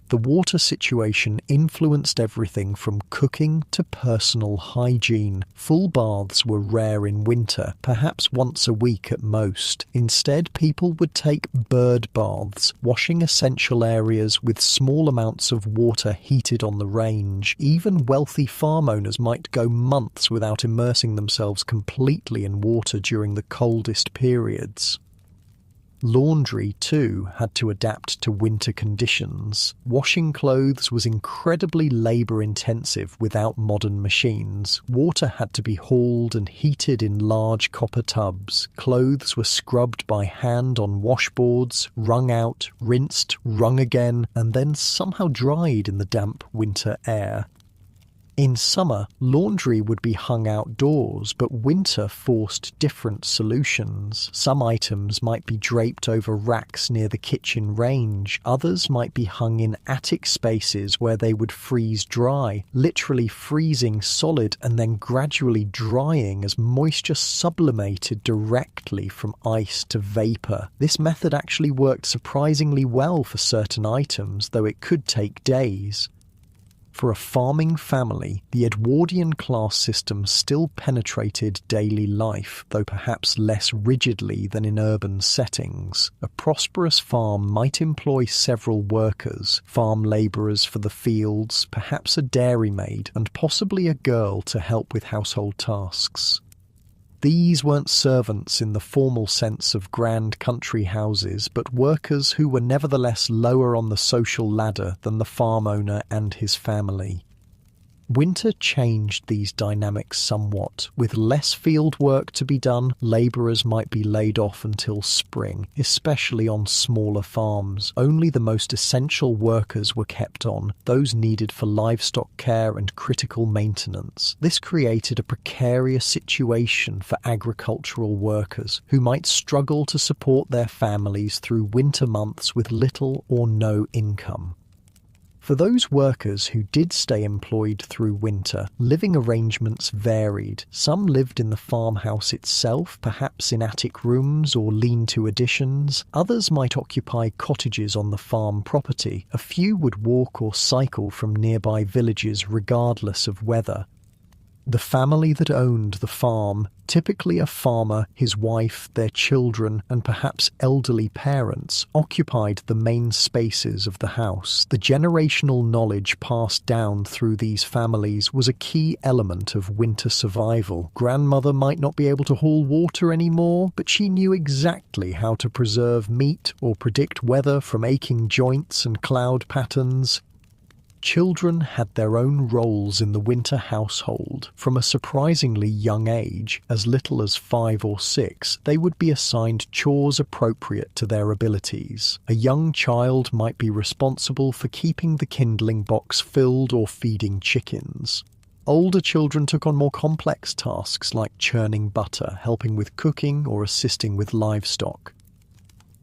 The water situation influenced everything from cooking to personal hygiene. Full baths were rare in winter, perhaps once a week at most. Instead, people would take bird baths, washing essential areas with small amounts of water heated on the range. Even wealthy farm owners might go months without immersing themselves completely in water during the coldest periods. Laundry, too, had to adapt to winter conditions. Washing clothes was incredibly labour-intensive without modern machines. Water had to be hauled and heated in large copper tubs. Clothes were scrubbed by hand on washboards, wrung out, rinsed, wrung again, and then somehow dried in the damp winter air. In summer, laundry would be hung outdoors, but winter forced different solutions. Some items might be draped over racks near the kitchen range. Others might be hung in attic spaces where they would freeze dry, literally freezing solid and then gradually drying as moisture sublimated directly from ice to vapour. This method actually worked surprisingly well for certain items, though it could take days. For a farming family, the Edwardian class system still penetrated daily life, though perhaps less rigidly than in urban settings. A prosperous farm might employ several workers, farm labourers for the fields, perhaps a dairymaid, and possibly a girl to help with household tasks. These weren't servants in the formal sense of grand country houses, but workers who were nevertheless lower on the social ladder than the farm owner and his family. Winter changed these dynamics somewhat. With less field work to be done, labourers might be laid off until spring, especially on smaller farms. Only the most essential workers were kept on, those needed for livestock care and critical maintenance. This created a precarious situation for agricultural workers, who might struggle to support their families through winter months with little or no income. For those workers who did stay employed through winter, living arrangements varied. Some lived in the farmhouse itself, perhaps in attic rooms or lean-to additions. Others might occupy cottages on the farm property. A few would walk or cycle from nearby villages regardless of weather. The family that owned the farm, typically a farmer, his wife, their children, and perhaps elderly parents, occupied the main spaces of the house. The generational knowledge passed down through these families was a key element of winter survival. Grandmother might not be able to haul water anymore, but she knew exactly how to preserve meat or predict weather from aching joints and cloud patterns. Children had their own roles in the winter household. From a surprisingly young age, as little as 5 or 6, they would be assigned chores appropriate to their abilities. A young child might be responsible for keeping the kindling box filled or feeding chickens. Older children took on more complex tasks like churning butter, helping with cooking, or assisting with livestock.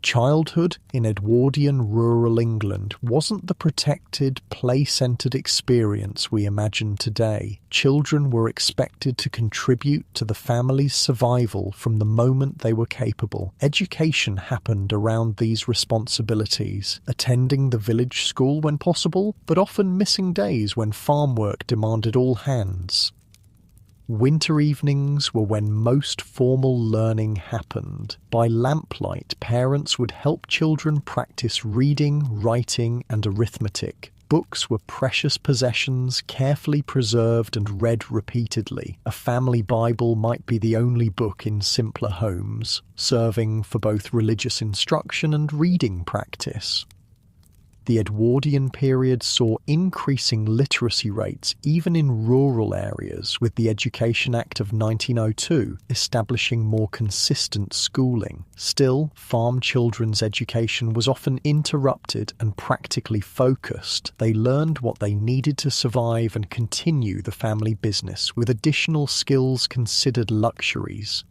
Childhood in Edwardian rural England wasn't the protected, play-centred experience we imagine today. Children were expected to contribute to the family's survival from the moment they were capable. Education happened around these responsibilities, attending the village school when possible, but often missing days when farm work demanded all hands. Winter evenings were when most formal learning happened. By lamplight, parents would help children practice reading, writing, and arithmetic. Books were precious possessions, carefully preserved and read repeatedly. A family Bible might be the only book in simpler homes, serving for both religious instruction and reading practice. The Edwardian period saw increasing literacy rates even in rural areas, with the Education Act of 1902 establishing more consistent schooling. Still, farm children's education was often interrupted and practically focused. They learned what they needed to survive and continue the family business, with additional skills considered luxuries.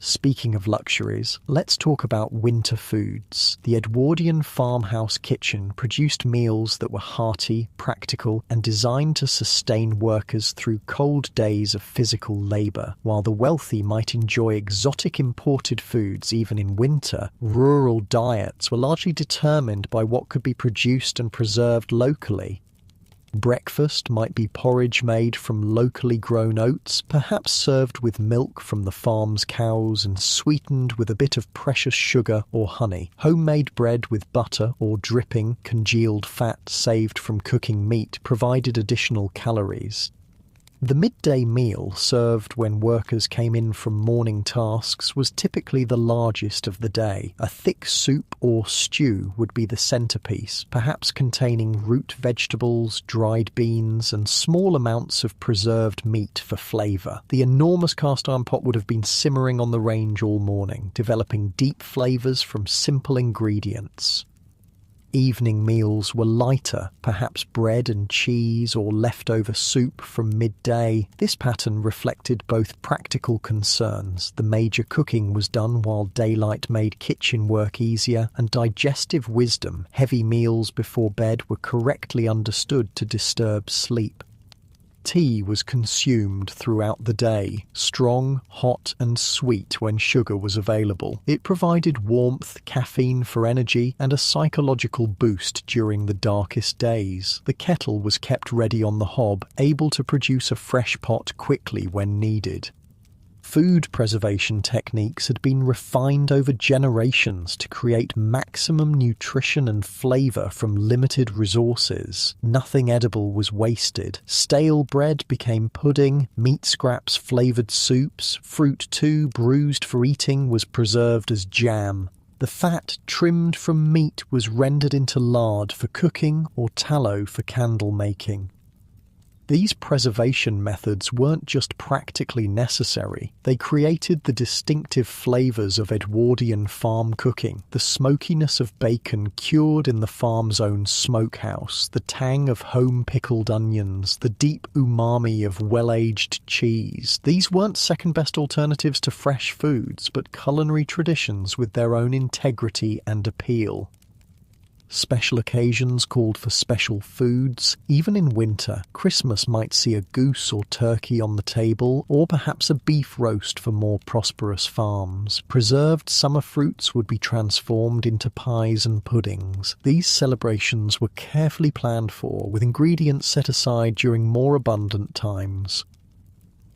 Speaking of luxuries, let's talk about winter foods. The Edwardian farmhouse kitchen produced meals that were hearty, practical, and designed to sustain workers through cold days of physical labour. While the wealthy might enjoy exotic imported foods even in winter, rural diets were largely determined by what could be produced and preserved locally. Breakfast might be porridge made from locally grown oats, perhaps served with milk from the farm's cows and sweetened with a bit of precious sugar or honey. Homemade bread with butter or dripping congealed fat saved from cooking meat provided additional calories. The midday meal, served when workers came in from morning tasks, was typically the largest of the day. A thick soup or stew would be the centerpiece, perhaps containing root vegetables, dried beans, and small amounts of preserved meat for flavor. The enormous cast-iron pot would have been simmering on the range all morning, developing deep flavors from simple ingredients. Evening meals were lighter, perhaps bread and cheese or leftover soup from midday. This pattern reflected both practical concerns. The major cooking was done while daylight made kitchen work easier, and digestive wisdom. Heavy meals before bed were correctly understood to disturb sleep. Tea was consumed throughout the day, strong, hot and sweet when sugar was available. It provided warmth, caffeine for energy, and a psychological boost during the darkest days. The kettle was kept ready on the hob, able to produce a fresh pot quickly when needed. Food preservation techniques had been refined over generations to create maximum nutrition and flavour from limited resources. Nothing edible was wasted. Stale bread became pudding, meat scraps flavoured soups, fruit too, bruised for eating, was preserved as jam. The fat trimmed from meat was rendered into lard for cooking or tallow for candle making. These preservation methods weren't just practically necessary, they created the distinctive flavours of Edwardian farm cooking, the smokiness of bacon cured in the farm's own smokehouse, the tang of home-pickled onions, the deep umami of well-aged cheese. These weren't second-best alternatives to fresh foods, but culinary traditions with their own integrity and appeal. Special occasions called for special foods. Even in winter, Christmas might see a goose or turkey on the table, or perhaps a beef roast for more prosperous farms. Preserved summer fruits would be transformed into pies and puddings. These celebrations were carefully planned for, with ingredients set aside during more abundant times.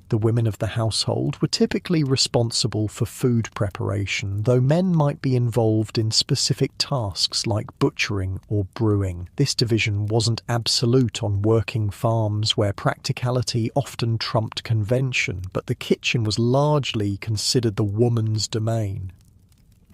The women of the household were typically responsible for food preparation, though men might be involved in specific tasks like butchering or brewing. This division wasn't absolute on working farms where practicality often trumped convention, but the kitchen was largely considered the woman's domain.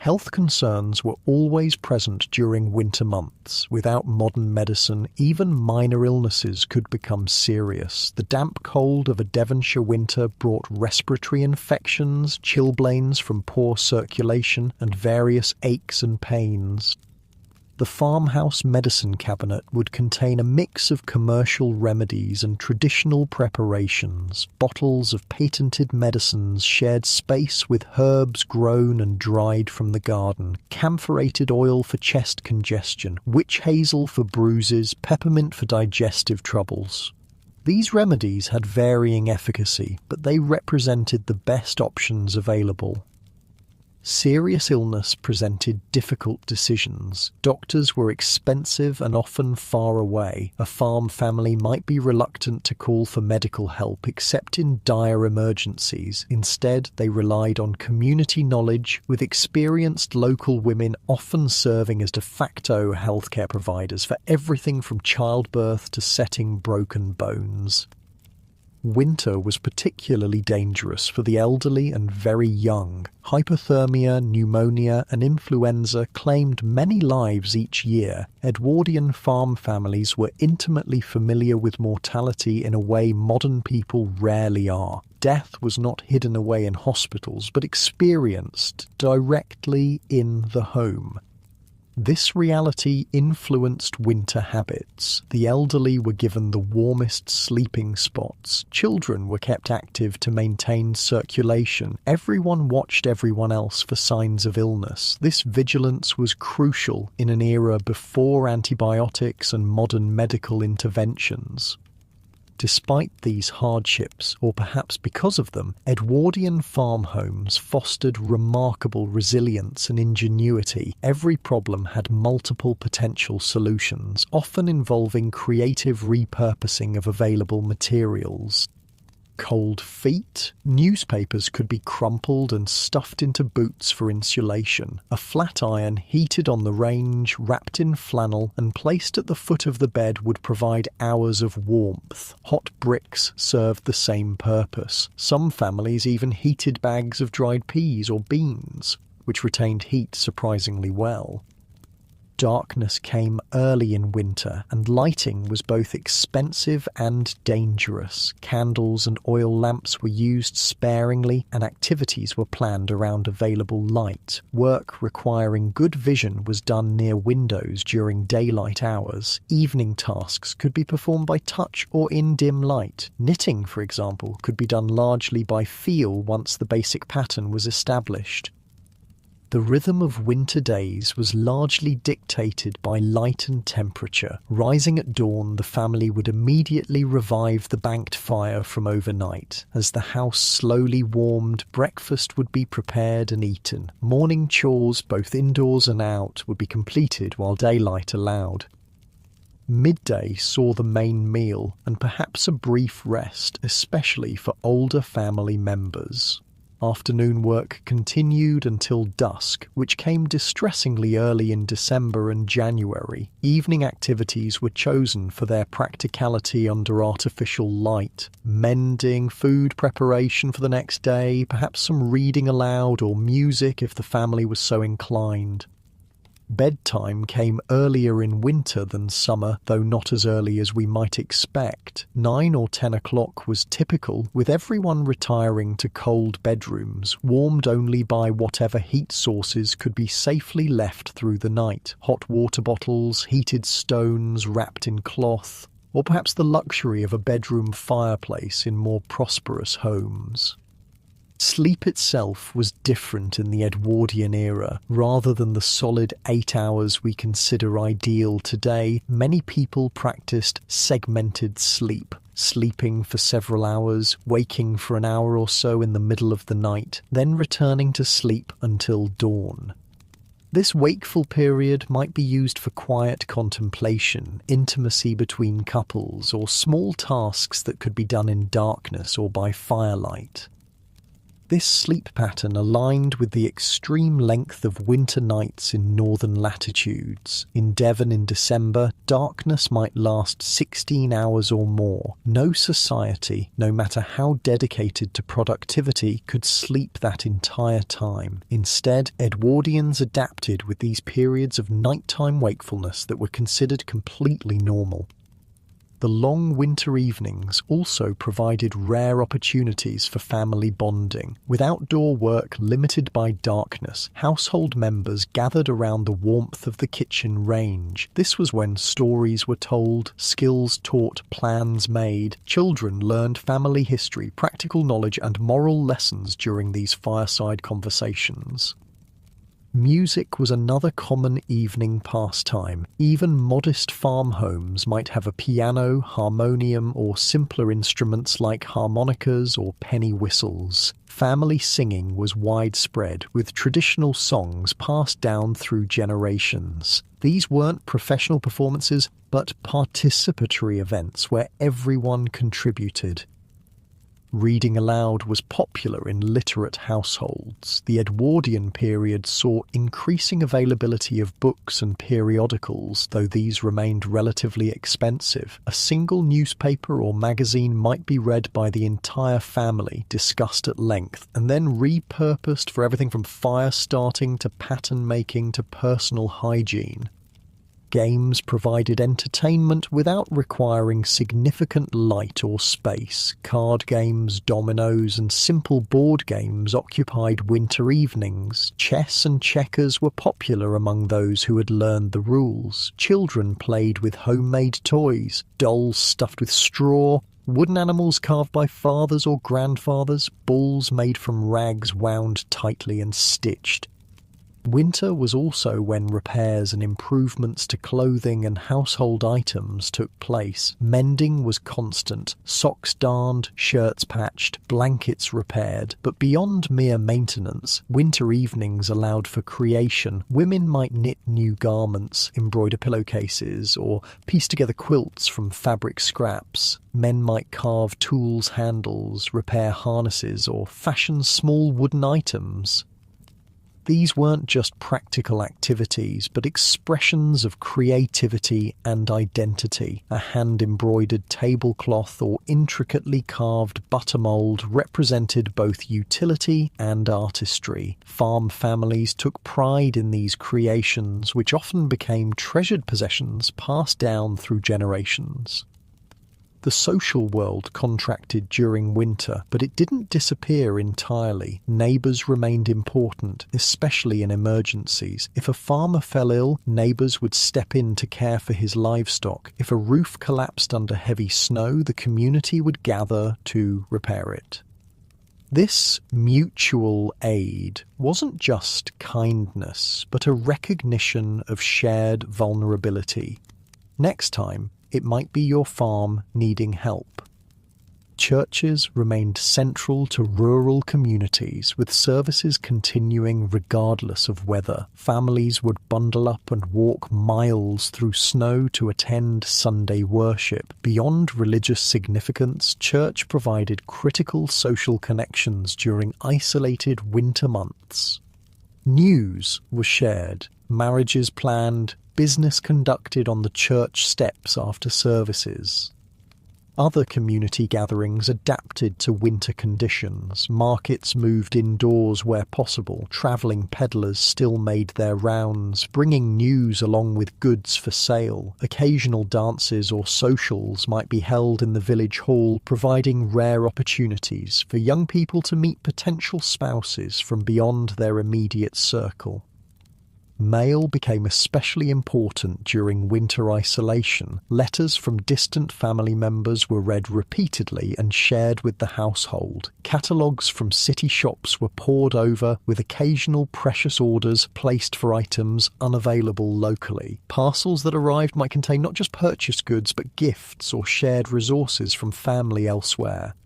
Health concerns were always present during winter months. Without modern medicine, even minor illnesses could become serious. The damp cold of a Devonshire winter brought respiratory infections, chilblains from poor circulation, and various aches and pains. The farmhouse medicine cabinet would contain a mix of commercial remedies and traditional preparations. Bottles of patented medicines shared space with herbs grown and dried from the garden, camphorated oil for chest congestion, witch hazel for bruises, peppermint for digestive troubles. These remedies had varying efficacy, but they represented the best options available. Serious illness presented difficult decisions. Doctors were expensive and often far away. A farm family might be reluctant to call for medical help except in dire emergencies. Instead, they relied on community knowledge, with experienced local women often serving as de facto healthcare providers for everything from childbirth to setting broken bones. Winter was particularly dangerous for the elderly and very young. Hypothermia, pneumonia, and influenza claimed many lives each year. Edwardian farm families were intimately familiar with mortality in a way modern people rarely are. Death was not hidden away in hospitals, but experienced directly in the home. This reality influenced winter habits. The elderly were given the warmest sleeping spots. Children were kept active to maintain circulation. Everyone watched everyone else for signs of illness. This vigilance was crucial in an era before antibiotics and modern medical interventions. Despite these hardships, or perhaps because of them, Edwardian farm homes fostered remarkable resilience and ingenuity. Every problem had multiple potential solutions, often involving creative repurposing of available materials. Cold feet? Newspapers could be crumpled and stuffed into boots for insulation. A flat iron heated on the range, wrapped in flannel, and placed at the foot of the bed would provide hours of warmth. Hot bricks served the same purpose. Some families even heated bags of dried peas or beans, which retained heat surprisingly well. Darkness came early in winter, and lighting was both expensive and dangerous. Candles and oil lamps were used sparingly, and activities were planned around available light. Work requiring good vision was done near windows during daylight hours. Evening tasks could be performed by touch or in dim light. Knitting, for example, could be done largely by feel once the basic pattern was established. The rhythm of winter days was largely dictated by light and temperature. Rising at dawn, the family would immediately revive the banked fire from overnight. As the house slowly warmed, breakfast would be prepared and eaten. Morning chores, both indoors and out, would be completed while daylight allowed. Midday saw the main meal and perhaps a brief rest, especially for older family members. Afternoon work continued until dusk, which came distressingly early in December and January. Evening activities were chosen for their practicality under artificial light. Mending, food preparation for the next day, perhaps some reading aloud or music if the family was so inclined. Bedtime came earlier in winter than summer, though not as early as we might expect. 9 or 10 o'clock was typical, with everyone retiring to cold bedrooms, warmed only by whatever heat sources could be safely left through the night. Hot water bottles, heated stones wrapped in cloth, or perhaps the luxury of a bedroom fireplace in more prosperous homes. Sleep itself was different in the Edwardian era. Rather than the solid 8 hours we consider ideal today, many people practiced segmented sleep, sleeping for several hours, waking for an hour or so in the middle of the night, then returning to sleep until dawn. This wakeful period might be used for quiet contemplation, intimacy between couples, or small tasks that could be done in darkness or by firelight. This sleep pattern aligned with the extreme length of winter nights in northern latitudes. In Devon in December, darkness might last 16 hours or more. No society, no matter how dedicated to productivity, could sleep that entire time. Instead, Edwardians adapted with these periods of nighttime wakefulness that were considered completely normal. The long winter evenings also provided rare opportunities for family bonding. With outdoor work limited by darkness, household members gathered around the warmth of the kitchen range. This was when stories were told, skills taught, plans made. Children learned family history, practical knowledge, and moral lessons during these fireside conversations. Music was another common evening pastime. Even modest farm homes might have a piano, harmonium, or simpler instruments like harmonicas or penny whistles. Family singing was widespread, with traditional songs passed down through generations. These weren't professional performances, but participatory events where everyone contributed. Reading aloud was popular in literate households. The Edwardian period saw increasing availability of books and periodicals, though these remained relatively expensive. A single newspaper or magazine might be read by the entire family, discussed at length, and then repurposed for everything from fire starting to pattern making to personal hygiene. Games provided entertainment without requiring significant light or space. Card games, dominoes, and simple board games occupied winter evenings. Chess and checkers were popular among those who had learned the rules. Children played with homemade toys, dolls stuffed with straw, wooden animals carved by fathers or grandfathers, balls made from rags wound tightly and stitched. Winter was also when repairs and improvements to clothing and household items took place. Mending was constant, socks darned, shirts patched, blankets repaired. But beyond mere maintenance, winter evenings allowed for creation. Women might knit new garments, embroider pillowcases, or piece together quilts from fabric scraps. Men might carve tools' handles, repair harnesses, or fashion small wooden items. These weren't just practical activities, but expressions of creativity and identity. A hand-embroidered tablecloth or intricately carved butter mould represented both utility and artistry. Farm families took pride in these creations, which often became treasured possessions passed down through generations. The social world contracted during winter, but it didn't disappear entirely. Neighbours remained important, especially in emergencies. If a farmer fell ill, neighbours would step in to care for his livestock. If a roof collapsed under heavy snow, the community would gather to repair it. This mutual aid wasn't just kindness, but a recognition of shared vulnerability. Next time, it might be your farm needing help. Churches remained central to rural communities, with services continuing regardless of weather. Families would bundle up and walk miles through snow to attend Sunday worship. Beyond religious significance, church provided critical social connections during isolated winter months. News was shared, marriages planned, business conducted on the church steps after services. Other community gatherings adapted to winter conditions. Markets moved indoors where possible. Travelling peddlers still made their rounds, bringing news along with goods for sale. Occasional dances or socials might be held in the village hall, providing rare opportunities for young people to meet potential spouses from beyond their immediate circle. Mail became especially important during winter isolation. Letters from distant family members were read repeatedly and shared with the household. Catalogues from city shops were pored over, with occasional precious orders placed for items unavailable locally. Parcels that arrived might contain not just purchased goods, but gifts or shared resources from family elsewhere.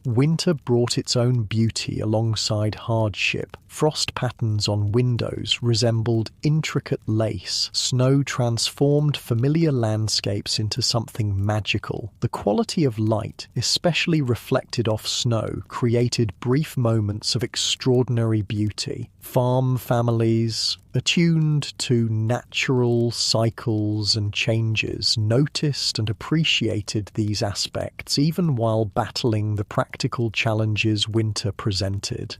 Winter brought its own beauty alongside hardship. Frost patterns on windows resembled intricate lace. Snow transformed familiar landscapes into something magical. The quality of light, especially reflected off snow, created brief moments of extraordinary beauty. Farm families, attuned to natural cycles and changes, noticed and appreciated these aspects even while battling the practical challenges winter presented.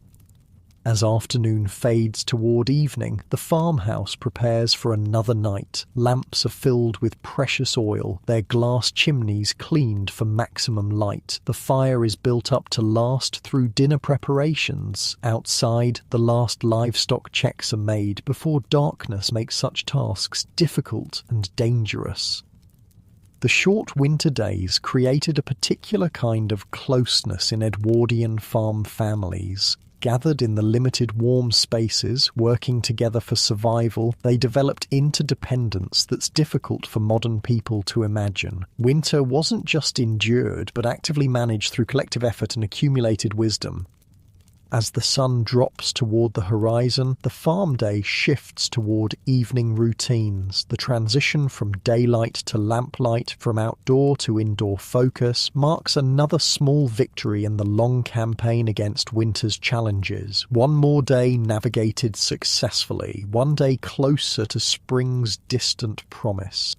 As afternoon fades toward evening, the farmhouse prepares for another night. Lamps are filled with precious oil, their glass chimneys cleaned for maximum light. The fire is built up to last through dinner preparations. Outside, the last livestock checks are made before darkness makes such tasks difficult and dangerous. The short winter days created a particular kind of closeness in Edwardian farm families. Gathered in the limited warm spaces, working together for survival, they developed interdependence that's difficult for modern people to imagine. Winter wasn't just endured, but actively managed through collective effort and accumulated wisdom. As the sun drops toward the horizon, the farm day shifts toward evening routines. The transition from daylight to lamplight, from outdoor to indoor focus, marks another small victory in the long campaign against winter's challenges. One more day navigated successfully, one day closer to spring's distant promise.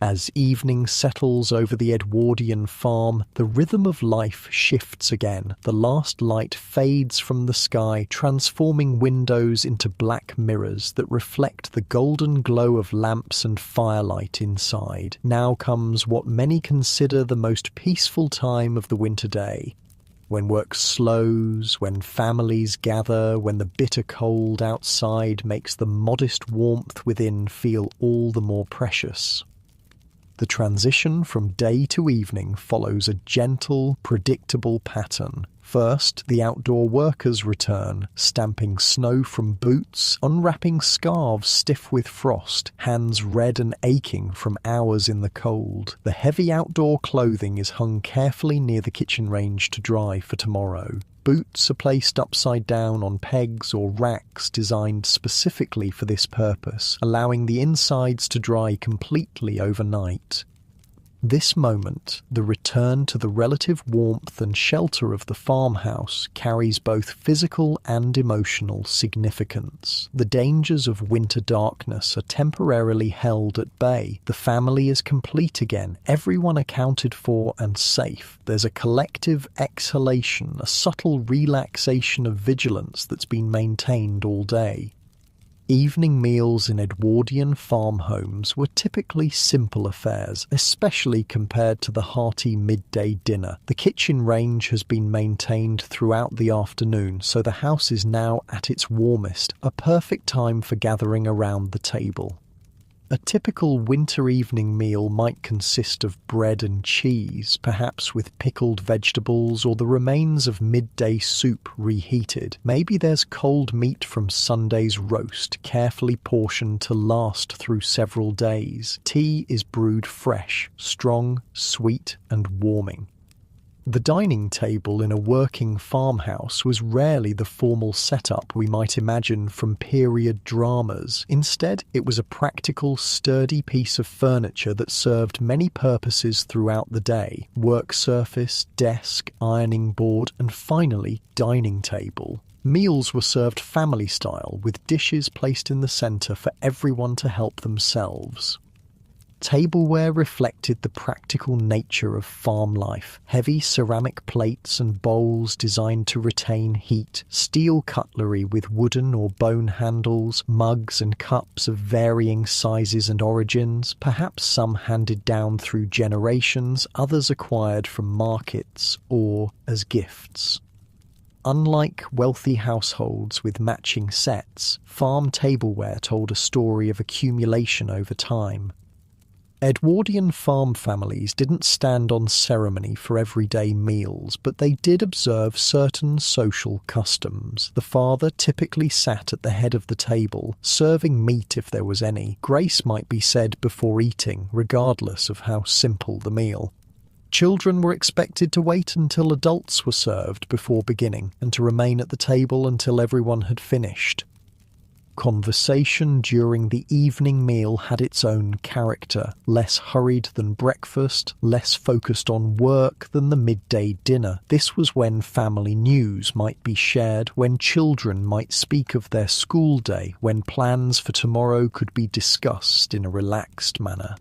As evening settles over the Edwardian farm, the rhythm of life shifts again. The last light fades from the sky, transforming windows into black mirrors that reflect the golden glow of lamps and firelight inside. Now comes what many consider the most peaceful time of the winter day. When work slows, when families gather, when the bitter cold outside makes the modest warmth within feel all the more precious. The transition from day to evening follows a gentle, predictable pattern. First, the outdoor workers return, stamping snow from boots, unwrapping scarves stiff with frost, hands red and aching from hours in the cold. The heavy outdoor clothing is hung carefully near the kitchen range to dry for tomorrow. Boots are placed upside down on pegs or racks designed specifically for this purpose, allowing the insides to dry completely overnight. This moment, the return to the relative warmth and shelter of the farmhouse, carries both physical and emotional significance. The dangers of winter darkness are temporarily held at bay. The family is complete again, everyone accounted for and safe. There's a collective exhalation, a subtle relaxation of vigilance that's been maintained all day. Evening meals in Edwardian farm homes were typically simple affairs, especially compared to the hearty midday dinner. The kitchen range has been maintained throughout the afternoon, so the house is now at its warmest, a perfect time for gathering around the table. A typical winter evening meal might consist of bread and cheese, perhaps with pickled vegetables or the remains of midday soup reheated. Maybe there's cold meat from Sunday's roast, carefully portioned to last through several days. Tea is brewed fresh, strong, sweet, and warming. The dining table in a working farmhouse was rarely the formal setup we might imagine from period dramas. Instead, it was a practical, sturdy piece of furniture that served many purposes throughout the day: work surface, desk, ironing board, and finally, dining table. Meals were served family style, with dishes placed in the centre for everyone to help themselves. Tableware reflected the practical nature of farm life. Heavy ceramic plates and bowls designed to retain heat, steel cutlery with wooden or bone handles, mugs and cups of varying sizes and origins, perhaps some handed down through generations, others acquired from markets or as gifts. Unlike wealthy households with matching sets, farm tableware told a story of accumulation over time. Edwardian farm families didn't stand on ceremony for everyday meals, but they did observe certain social customs. The father typically sat at the head of the table, serving meat if there was any. Grace might be said before eating, regardless of how simple the meal. Children were expected to wait until adults were served before beginning, and to remain at the table until everyone had finished. Conversation during the evening meal had its own character, less hurried than breakfast, less focused on work than the midday dinner. This was when family news might be shared, when children might speak of their school day, when plans for tomorrow could be discussed in a relaxed manner.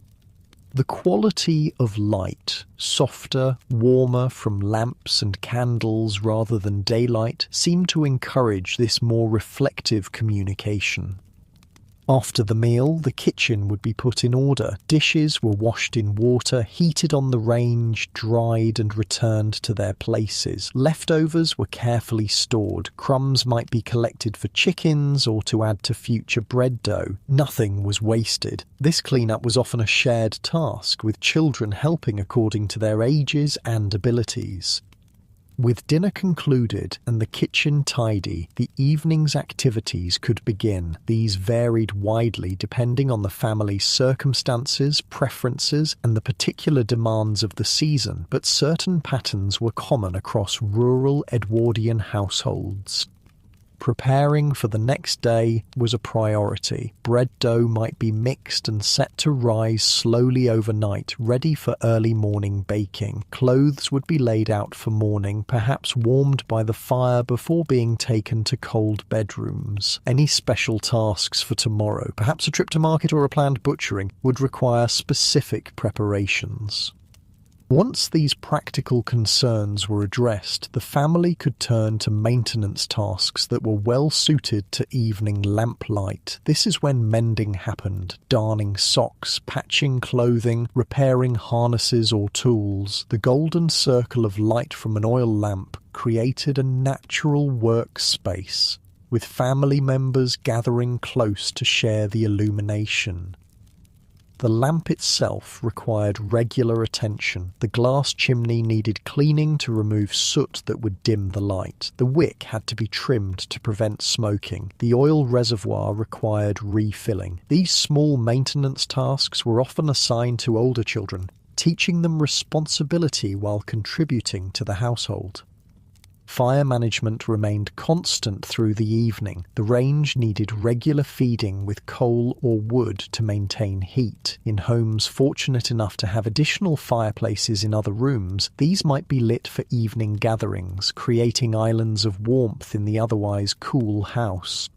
The quality of light, softer, warmer from lamps and candles rather than daylight, seemed to encourage this more reflective communication. After the meal, the kitchen would be put in order. Dishes were washed in water, heated on the range, dried and returned to their places. Leftovers were carefully stored. Crumbs might be collected for chickens or to add to future bread dough. Nothing was wasted. This cleanup was often a shared task, with children helping according to their ages and abilities. With dinner concluded and the kitchen tidy, the evening's activities could begin. These varied widely depending on the family's circumstances, preferences, and the particular demands of the season, but certain patterns were common across rural Edwardian households. Preparing for the next day was a priority. Bread dough might be mixed and set to rise slowly overnight, ready for early morning baking. Clothes would be laid out for morning, perhaps warmed by the fire before being taken to cold bedrooms. Any special tasks for tomorrow, perhaps a trip to market or a planned butchering, would require specific preparations. Once these practical concerns were addressed, the family could turn to maintenance tasks that were well suited to evening lamplight. This is when mending happened, darning socks, patching clothing, repairing harnesses or tools. The golden circle of light from an oil lamp created a natural workspace, with family members gathering close to share the illumination. The lamp itself required regular attention. The glass chimney needed cleaning to remove soot that would dim the light. The wick had to be trimmed to prevent smoking. The oil reservoir required refilling. These small maintenance tasks were often assigned to older children, teaching them responsibility while contributing to the household. Fire management remained constant through the evening. The range needed regular feeding with coal or wood to maintain heat. In homes fortunate enough to have additional fireplaces in other rooms, these might be lit for evening gatherings, creating islands of warmth in the otherwise cool house.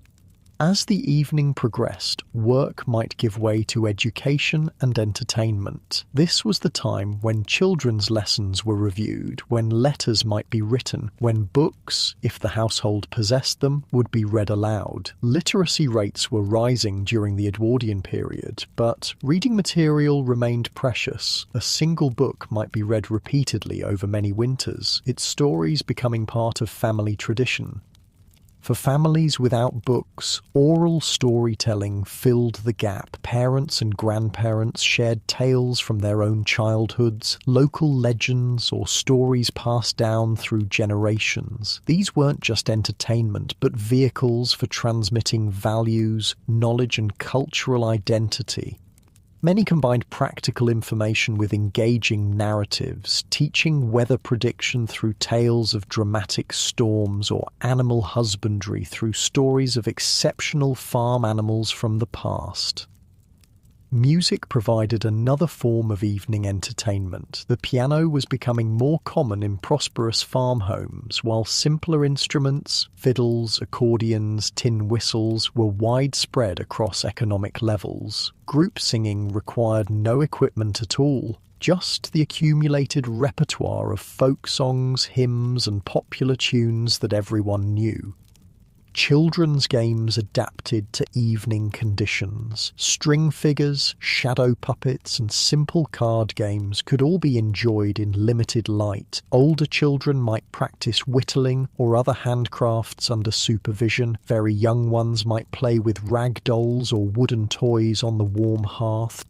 As the evening progressed, work might give way to education and entertainment. This was the time when children's lessons were reviewed, when letters might be written, when books, if the household possessed them, would be read aloud. Literacy rates were rising during the Edwardian period, but reading material remained precious. A single book might be read repeatedly over many winters, its stories becoming part of family tradition. For families without books, oral storytelling filled the gap. Parents and grandparents shared tales from their own childhoods, local legends or stories passed down through generations. These weren't just entertainment, but vehicles for transmitting values, knowledge and cultural identity. Many combined practical information with engaging narratives, teaching weather prediction through tales of dramatic storms or animal husbandry through stories of exceptional farm animals from the past. Music provided another form of evening entertainment. The piano was becoming more common in prosperous farm homes, while simpler instruments, fiddles, accordions, tin whistles, were widespread across economic levels. Group singing required no equipment at all, just the accumulated repertoire of folk songs, hymns, and popular tunes that everyone knew. Children's games adapted to evening conditions. String figures, shadow puppets, and simple card games could all be enjoyed in limited light. Older children might practice whittling or other handcrafts under supervision. Very young ones might play with rag dolls or wooden toys on the warm hearth.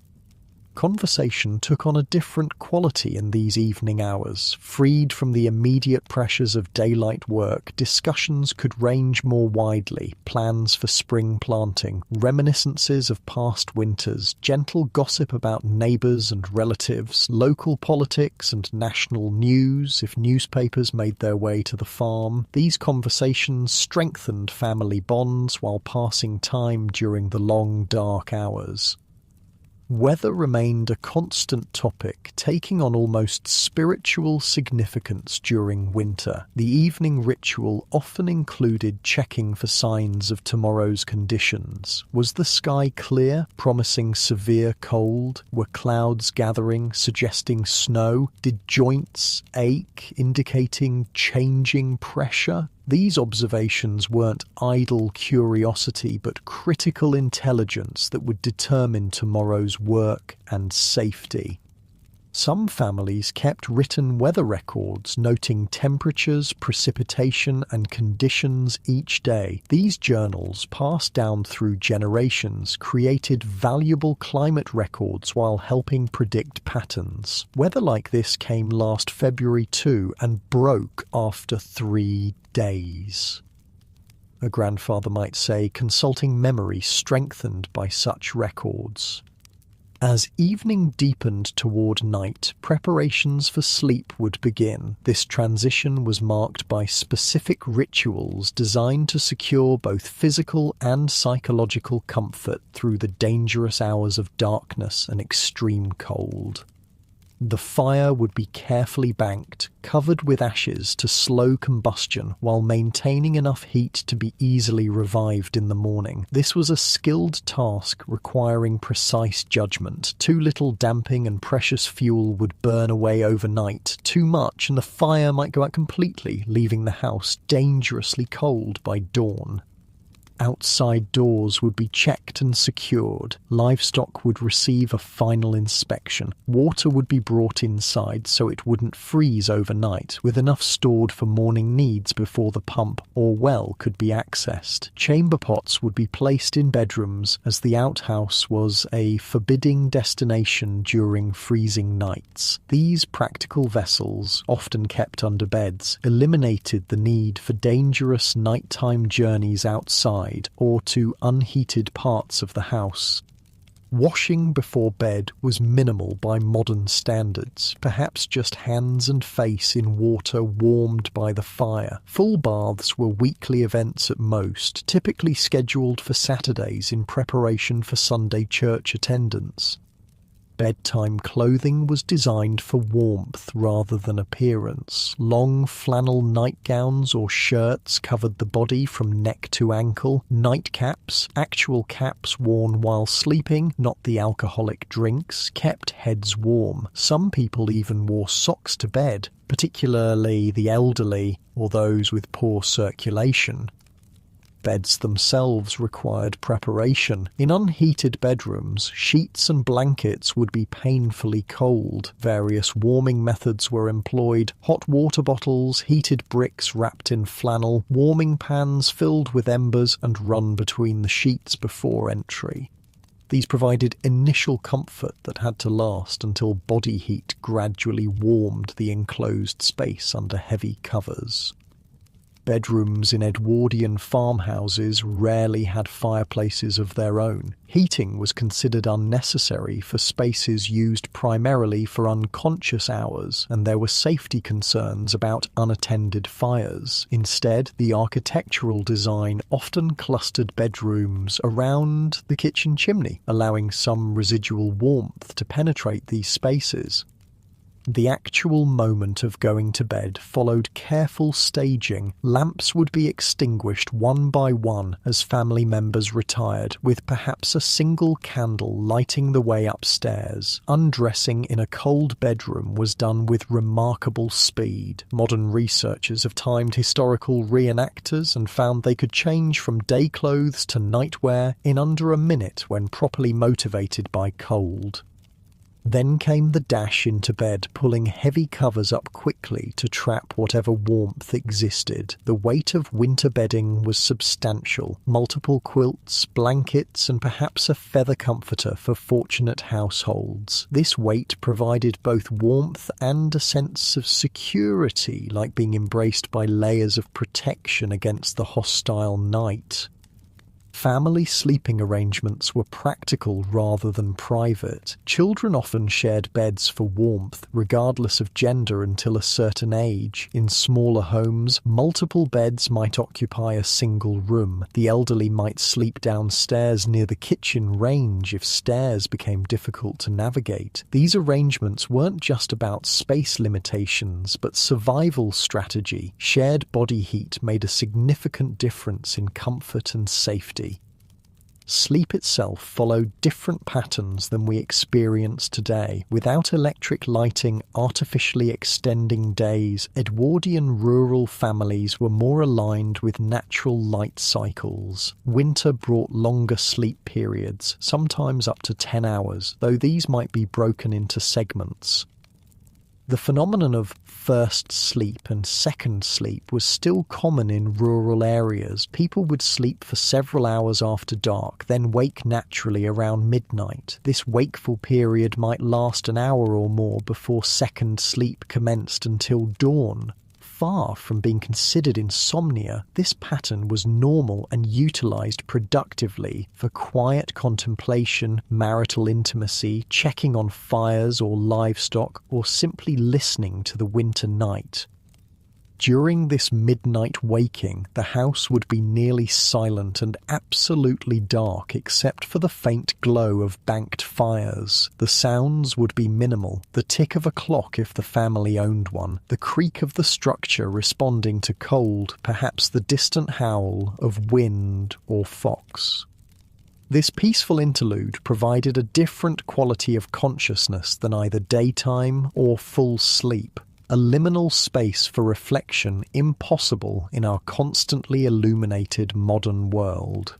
Conversation took on a different quality in these evening hours. Freed from the immediate pressures of daylight work, discussions could range more widely. Plans for spring planting, reminiscences of past winters, gentle gossip about neighbours and relatives, local politics and national news, if newspapers made their way to the farm. These conversations strengthened family bonds while passing time during the long, dark hours. Weather remained a constant topic, taking on almost spiritual significance during winter. The evening ritual often included checking for signs of tomorrow's conditions. Was the sky clear, promising severe cold? Were clouds gathering, suggesting snow? Did joints ache, indicating changing pressure? These observations weren't idle curiosity, but critical intelligence that would determine tomorrow's work and safety. Some families kept written weather records noting temperatures, precipitation, and conditions each day. These journals, passed down through generations, created valuable climate records while helping predict patterns. Weather like this came last February too and broke after 3 days. A grandfather might say, consulting memory strengthened by such records. As evening deepened toward night, preparations for sleep would begin. This transition was marked by specific rituals designed to secure both physical and psychological comfort through the dangerous hours of darkness and extreme cold. The fire would be carefully banked, covered with ashes to slow combustion while maintaining enough heat to be easily revived in the morning. This was a skilled task requiring precise judgment. Too little damping and precious fuel would burn away overnight. Too much and the fire might go out completely, leaving the house dangerously cold by dawn. Outside doors would be checked and secured. Livestock would receive a final inspection. Water would be brought inside so it wouldn't freeze overnight, with enough stored for morning needs before the pump or well could be accessed. Chamber pots would be placed in bedrooms, as the outhouse was a forbidding destination during freezing nights. These practical vessels, often kept under beds, eliminated the need for dangerous nighttime journeys outside or to unheated parts of the house. Washing before bed was minimal by modern standards, perhaps just hands and face in water warmed by the fire. Full baths were weekly events at most, typically scheduled for Saturdays in preparation for Sunday church attendance. Bedtime clothing was designed for warmth rather than appearance. Long flannel nightgowns or shirts covered the body from neck to ankle. Nightcaps, actual caps worn while sleeping, not the alcoholic drinks, kept heads warm. Some people even wore socks to bed, particularly the elderly or those with poor circulation. Beds themselves required preparation. In unheated bedrooms, sheets and blankets would be painfully cold. Various warming methods were employed: hot water bottles, heated bricks wrapped in flannel, warming pans filled with embers and run between the sheets before entry. These provided initial comfort that had to last until body heat gradually warmed the enclosed space under heavy covers. Bedrooms in Edwardian farmhouses rarely had fireplaces of their own. Heating was considered unnecessary for spaces used primarily for unconscious hours, and there were safety concerns about unattended fires. Instead, the architectural design often clustered bedrooms around the kitchen chimney, allowing some residual warmth to penetrate these spaces. The actual moment of going to bed followed careful staging. Lamps would be extinguished one by one as family members retired, with perhaps a single candle lighting the way upstairs. Undressing in a cold bedroom was done with remarkable speed. Modern researchers have timed historical reenactors and found they could change from day clothes to nightwear in under a minute when properly motivated by cold. Then came the dash into bed, pulling heavy covers up quickly to trap whatever warmth existed. The weight of winter bedding was substantial: multiple quilts, blankets, and perhaps a feather comforter for fortunate households. This weight provided both warmth and a sense of security, like being embraced by layers of protection against the hostile night. Family sleeping arrangements were practical rather than private. Children often shared beds for warmth, regardless of gender, until a certain age. In smaller homes, multiple beds might occupy a single room. The elderly might sleep downstairs near the kitchen range if stairs became difficult to navigate. These arrangements weren't just about space limitations, but survival strategy. Shared body heat made a significant difference in comfort and safety. Sleep itself followed different patterns than we experience today. Without electric lighting artificially extending days, Edwardian rural families were more aligned with natural light cycles. Winter brought longer sleep periods, sometimes up to 10 hours, though these might be broken into segments. The phenomenon of first sleep and second sleep was still common in rural areas. People would sleep for several hours after dark, then wake naturally around midnight. This wakeful period might last an hour or more before second sleep commenced until dawn. far from being considered insomnia. This pattern was normal and utilised productively for quiet contemplation, marital intimacy, checking on fires or livestock, or simply listening to the winter night. During this midnight waking, the house would be nearly silent and absolutely dark except for the faint glow of banked fires. The sounds would be minimal, the tick of a clock if the family owned one, the creak of the structure responding to cold, perhaps the distant howl of wind or fox. This peaceful interlude provided a different quality of consciousness than either daytime or full sleep. A liminal space for reflection impossible in our constantly illuminated modern world.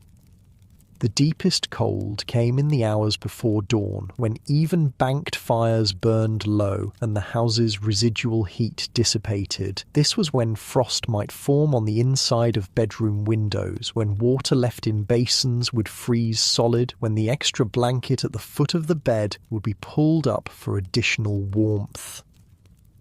The deepest cold came in the hours before dawn, when even banked fires burned low and the house's residual heat dissipated. This was when frost might form on the inside of bedroom windows, when water left in basins would freeze solid, when the extra blanket at the foot of the bed would be pulled up for additional warmth.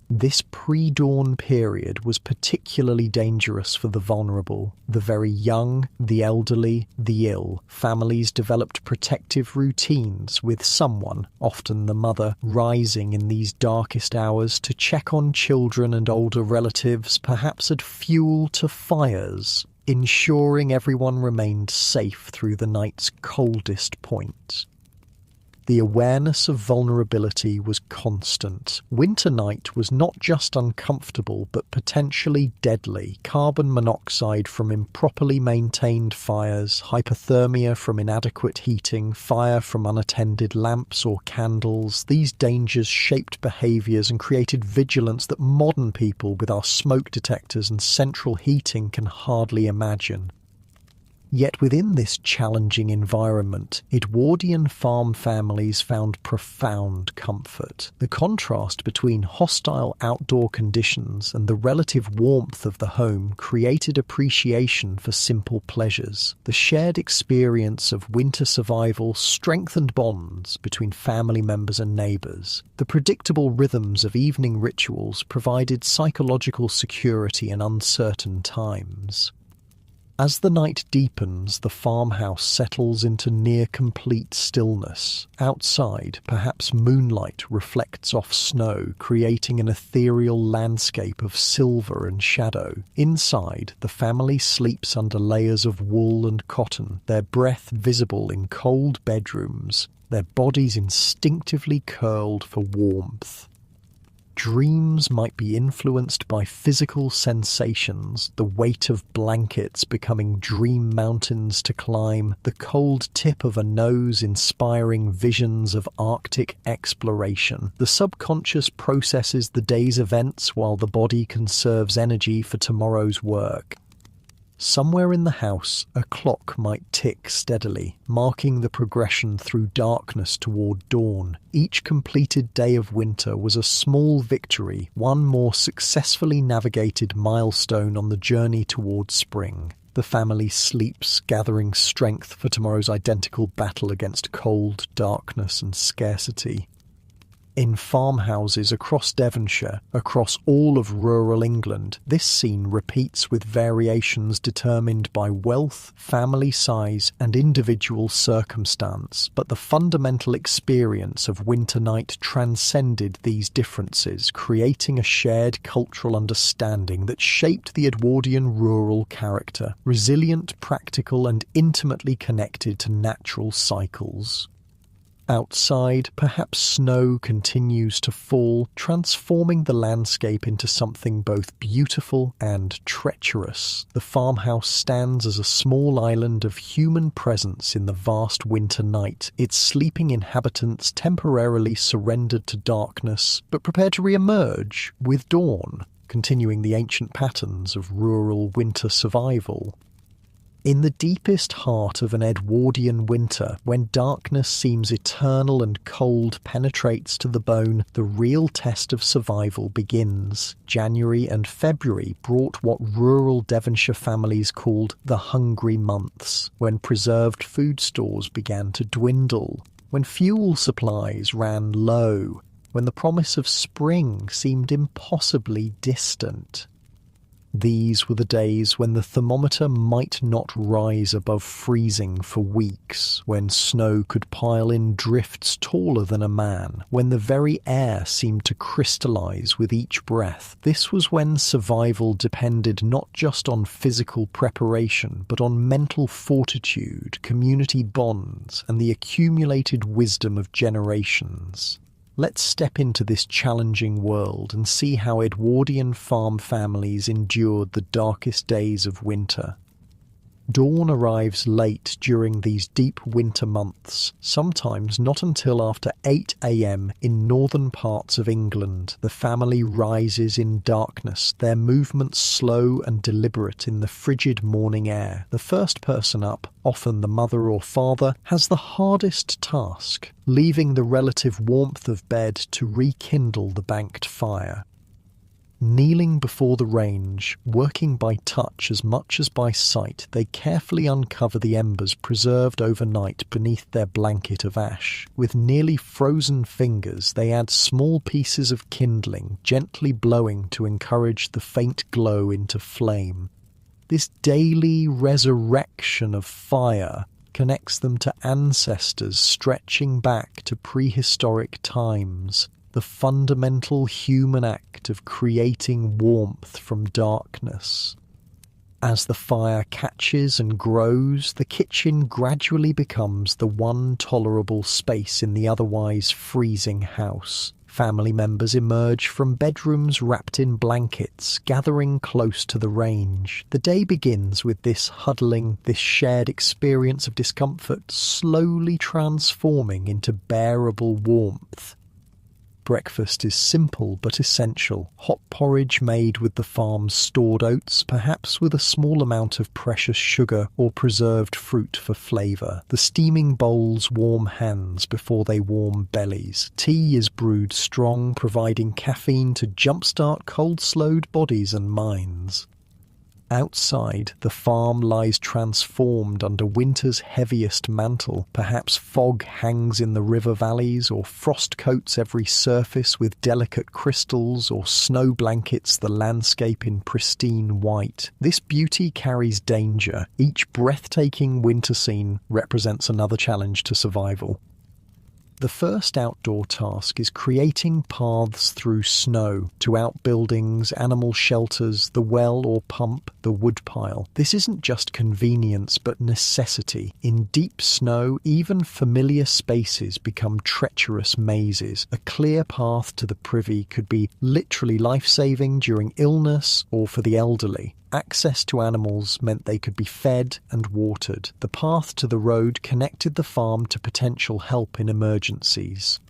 This pre-dawn period was particularly dangerous for the vulnerable, the very young, the elderly, the ill. Families developed protective routines with someone, often the mother, rising in these darkest hours to check on children and older relatives, perhaps add fuel to fires, ensuring everyone remained safe through the night's coldest point. The awareness of vulnerability was constant. Winter night was not just uncomfortable, but potentially deadly. Carbon monoxide from improperly maintained fires, hypothermia from inadequate heating, fire from unattended lamps or candles. These dangers shaped behaviours and created vigilance that modern people with our smoke detectors and central heating can hardly imagine. Yet within this challenging environment, Edwardian farm families found profound comfort. The contrast between hostile outdoor conditions and the relative warmth of the home created appreciation for simple pleasures. The shared experience of winter survival strengthened bonds between family members and neighbours. The predictable rhythms of evening rituals provided psychological security in uncertain times. As the night deepens, the farmhouse settles into near-complete stillness. Outside, perhaps moonlight reflects off snow, creating an ethereal landscape of silver and shadow. Inside, the family sleeps under layers of wool and cotton, their breath visible in cold bedrooms, their bodies instinctively curled for warmth. Dreams might be influenced by physical sensations, the weight of blankets becoming dream mountains to climb, the cold tip of a nose inspiring visions of Arctic exploration. The subconscious processes the day's events while the body conserves energy for tomorrow's work. Somewhere in the house, a clock might tick steadily, marking the progression through darkness toward dawn. Each completed day of winter was a small victory, one more successfully navigated milestone on the journey toward spring. The family sleeps, gathering strength for tomorrow's identical battle against cold, darkness, and scarcity. In farmhouses across Devonshire, across all of rural England, this scene repeats with variations determined by wealth, family size, and individual circumstance, but the fundamental experience of winter night transcended these differences, creating a shared cultural understanding that shaped the Edwardian rural character, resilient, practical, and intimately connected to natural cycles. Outside, perhaps snow continues to fall, transforming the landscape into something both beautiful and treacherous. The farmhouse stands as a small island of human presence in the vast winter night, its sleeping inhabitants temporarily surrendered to darkness, but prepared to re-emerge with dawn, continuing the ancient patterns of rural winter survival. In the deepest heart of an Edwardian winter, when darkness seems eternal and cold penetrates to the bone, the real test of survival begins. January and February brought what rural Devonshire families called the hungry months, when preserved food stores began to dwindle, when fuel supplies ran low, when the promise of spring seemed impossibly distant. These were the days when the thermometer might not rise above freezing for weeks, when snow could pile in drifts taller than a man, when the very air seemed to crystallize with each breath. This was when survival depended not just on physical preparation, but on mental fortitude, community bonds, and the accumulated wisdom of generations. Let's step into this challenging world and see how Edwardian farm families endured the darkest days of winter. Dawn arrives late during these deep winter months, sometimes not until after 8 a.m. in northern parts of England. The family rises in darkness, their movements slow and deliberate in the frigid morning air. The first person up, often the mother or father, has the hardest task, leaving the relative warmth of bed to rekindle the banked fire. Kneeling before the range, working by touch as much as by sight, they carefully uncover the embers preserved overnight beneath their blanket of ash. With nearly frozen fingers, they add small pieces of kindling, gently blowing to encourage the faint glow into flame. This daily resurrection of fire connects them to ancestors stretching back to prehistoric times. The fundamental human act of creating warmth from darkness. As the fire catches and grows, the kitchen gradually becomes the one tolerable space in the otherwise freezing house. Family members emerge from bedrooms wrapped in blankets, gathering close to the range. The day begins with this huddling, this shared experience of discomfort, slowly transforming into bearable warmth. Breakfast is simple but essential. Hot porridge made with the farm's stored oats, perhaps with a small amount of precious sugar or preserved fruit for flavour. The steaming bowls warm hands before they warm bellies. Tea is brewed strong, providing caffeine to jumpstart cold-slowed bodies and minds. Outside, the farm lies transformed under winter's heaviest mantle. Perhaps fog hangs in the river valleys, or frost coats every surface with delicate crystals, or snow blankets the landscape in pristine white. This beauty carries danger. Each breathtaking winter scene represents another challenge to survival. The first outdoor task is creating paths through snow to outbuildings, animal shelters, the well or pump, the woodpile. This isn't just convenience but necessity. In deep snow, even familiar spaces become treacherous mazes. A clear path to the privy could be literally life-saving during illness or for the elderly. Access to animals meant they could be fed and watered. The path to the road connected the farm to potential help in emergencies.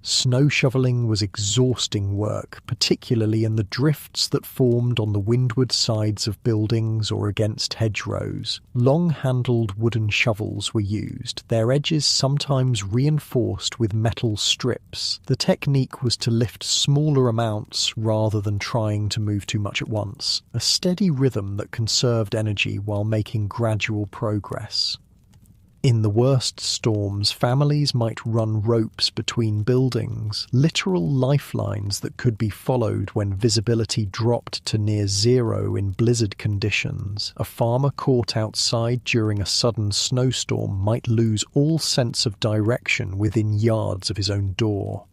Snow shoveling was exhausting work, particularly in the drifts that formed on the windward sides of buildings or against hedgerows. Long-handled wooden shovels were used, their edges sometimes reinforced with metal strips. The technique was to lift smaller amounts rather than trying to move too much at once, a steady rhythm that conserved energy while making gradual progress. In the worst storms, families might run ropes between buildings, literal lifelines that could be followed when visibility dropped to near zero in blizzard conditions. A farmer caught outside during a sudden snowstorm might lose all sense of direction within yards of his own door.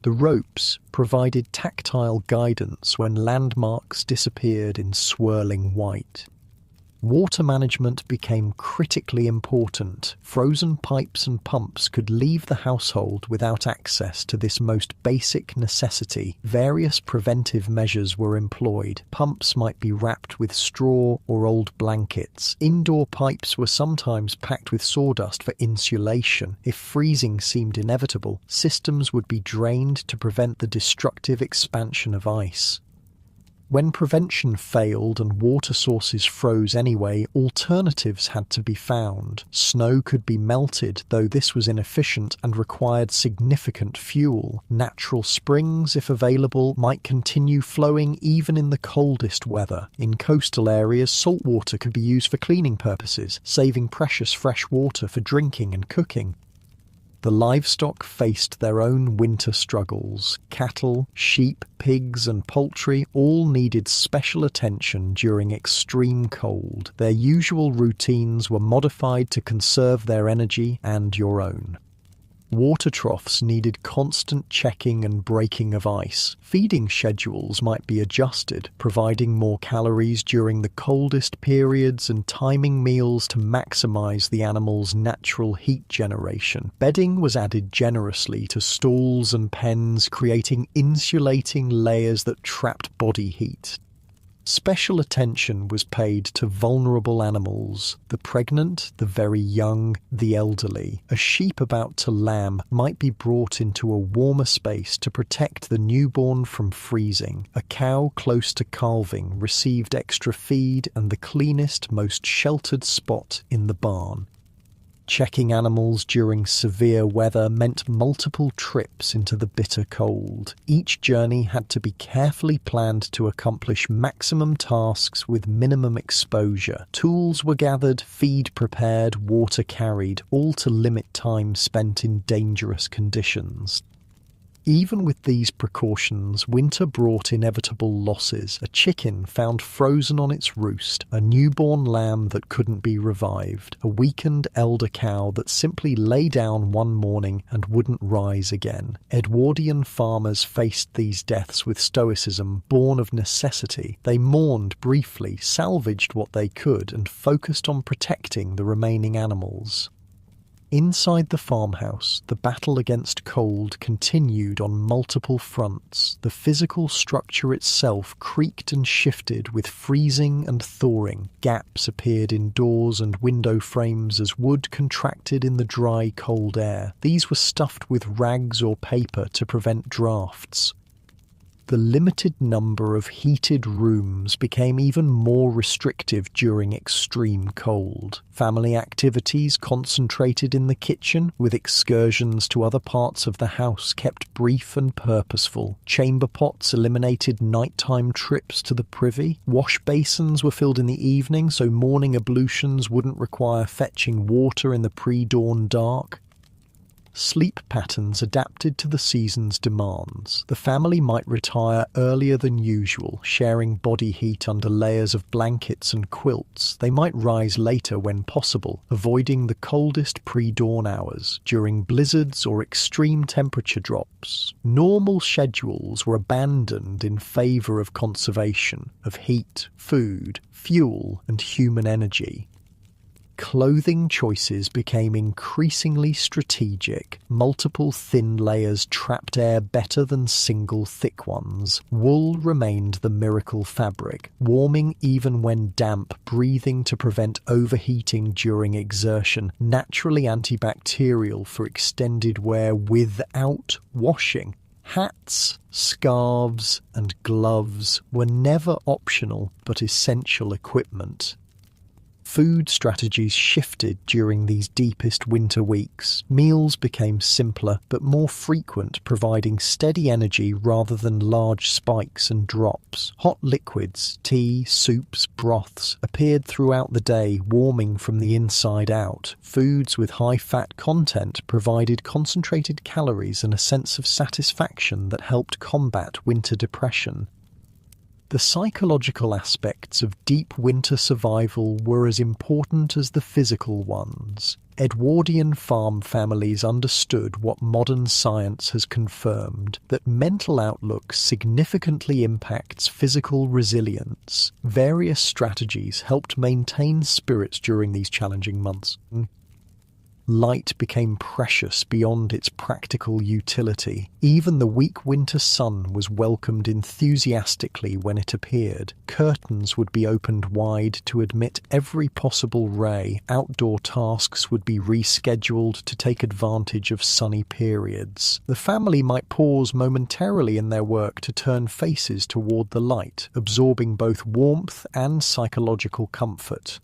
The ropes provided tactile guidance when landmarks disappeared in swirling white. Water management became critically important. Frozen pipes and pumps could leave the household without access to this most basic necessity. Various preventive measures were employed. Pumps might be wrapped with straw or old blankets. Indoor pipes were sometimes packed with sawdust for insulation. If freezing seemed inevitable, systems would be drained to prevent the destructive expansion of ice. When prevention failed and water sources froze anyway, alternatives had to be found. Snow could be melted, though this was inefficient and required significant fuel. Natural springs, if available, might continue flowing even in the coldest weather. In coastal areas, salt water could be used for cleaning purposes, saving precious fresh water for drinking and cooking. The livestock faced their own winter struggles. Cattle, sheep, pigs, and poultry all needed special attention during extreme cold. Their usual routines were modified to conserve their energy and your own. Water troughs needed constant checking and breaking of ice. Feeding schedules might be adjusted, providing more calories during the coldest periods and timing meals to maximize the animal's natural heat generation. Bedding was added generously to stalls and pens, creating insulating layers that trapped body heat. Special attention was paid to vulnerable animals, the pregnant, the very young, the elderly. A sheep about to lamb might be brought into a warmer space to protect the newborn from freezing. A cow close to calving received extra feed and the cleanest, most sheltered spot in the barn. Checking animals during severe weather meant multiple trips into the bitter cold. Each journey had to be carefully planned to accomplish maximum tasks with minimum exposure. Tools were gathered, feed prepared, water carried, all to limit time spent in dangerous conditions. Even with these precautions, winter brought inevitable losses. A chicken found frozen on its roost, a newborn lamb that couldn't be revived, a weakened elder cow that simply lay down one morning and wouldn't rise again. Edwardian farmers faced these deaths with stoicism, born of necessity. They mourned briefly, salvaged what they could, and focused on protecting the remaining animals. Inside the farmhouse, the battle against cold continued on multiple fronts. The physical structure itself creaked and shifted with freezing and thawing. Gaps appeared in doors and window frames as wood contracted in the dry, cold air. These were stuffed with rags or paper to prevent drafts. The limited number of heated rooms became even more restrictive during extreme cold. Family activities concentrated in the kitchen, with excursions to other parts of the house kept brief and purposeful. Chamber pots eliminated nighttime trips to the privy. Wash basins were filled in the evening so morning ablutions wouldn't require fetching water in the pre-dawn dark. Sleep patterns adapted to the season's demands. The family might retire earlier than usual, sharing body heat under layers of blankets and quilts. They might rise later when possible, avoiding the coldest pre-dawn hours during blizzards or extreme temperature drops. Normal schedules were abandoned in favor of conservation of heat, food, fuel, and human energy. Clothing choices became increasingly strategic. Multiple thin layers trapped air better than single thick ones. Wool remained the miracle fabric, warming even when damp, breathing to prevent overheating during exertion, naturally antibacterial for extended wear without washing. Hats, scarves, and gloves were never optional but essential equipment. Food strategies shifted during these deepest winter weeks. Meals became simpler but more frequent, providing steady energy rather than large spikes and drops. Hot liquids, tea, soups, broths appeared throughout the day, warming from the inside out. Foods with high fat content provided concentrated calories and a sense of satisfaction that helped combat winter depression. The psychological aspects of deep winter survival were as important as the physical ones. Edwardian farm families understood what modern science has confirmed, that mental outlook significantly impacts physical resilience. Various strategies helped maintain spirits during these challenging months. Light became precious beyond its practical utility. Even the weak winter sun was welcomed enthusiastically when it appeared. Curtains would be opened wide to admit every possible ray. Outdoor tasks would be rescheduled to take advantage of sunny periods. The family might pause momentarily in their work to turn faces toward the light, absorbing both warmth and psychological comfort.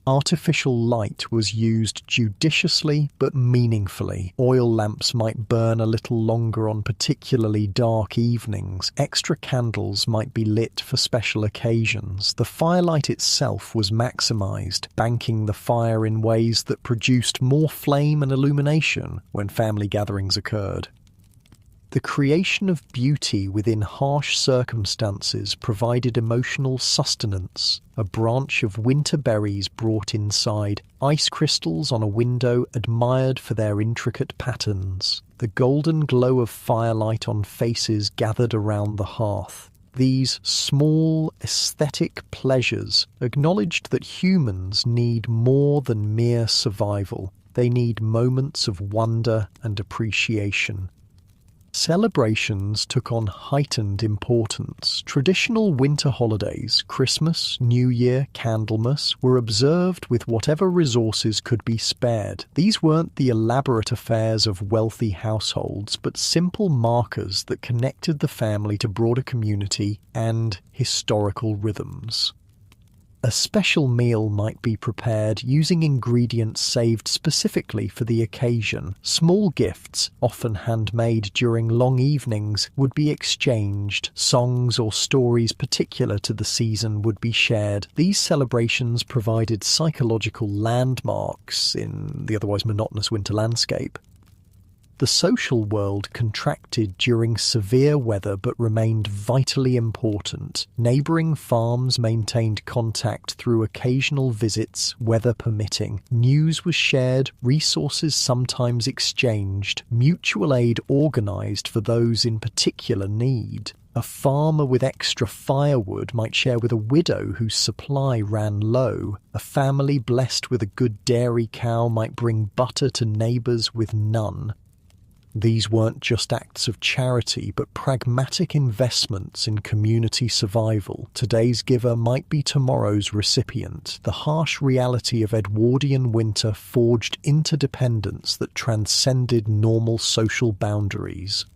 Artificial light was used judiciously but meaningfully. Oil lamps might burn a little longer on particularly dark evenings. Extra candles might be lit for special occasions. The firelight itself was maximised, banking the fire in ways that produced more flame and illumination when family gatherings occurred. The creation of beauty within harsh circumstances provided emotional sustenance. A branch of winter berries brought inside, ice crystals on a window admired for their intricate patterns, the golden glow of firelight on faces gathered around the hearth. These small aesthetic pleasures acknowledged that humans need more than mere survival. They need moments of wonder and appreciation. Celebrations took on heightened importance. Traditional winter holidays, Christmas, New Year, Candlemas, were observed with whatever resources could be spared. These weren't the elaborate affairs of wealthy households, but simple markers that connected the family to broader community and historical rhythms. A special meal might be prepared using ingredients saved specifically for the occasion. Small gifts, often handmade during long evenings, would be exchanged. Songs or stories particular to the season would be shared. These celebrations provided psychological landmarks in the otherwise monotonous winter landscape. The social world contracted during severe weather but remained vitally important. Neighbouring farms maintained contact through occasional visits, weather permitting. News was shared, resources sometimes exchanged, mutual aid organised for those in particular need. A farmer with extra firewood might share with a widow whose supply ran low. A family blessed with a good dairy cow might bring butter to neighbours with none. These weren't just acts of charity, but pragmatic investments in community survival. Today's giver might be tomorrow's recipient. The harsh reality of Edwardian winter forged interdependence that transcended normal social boundaries.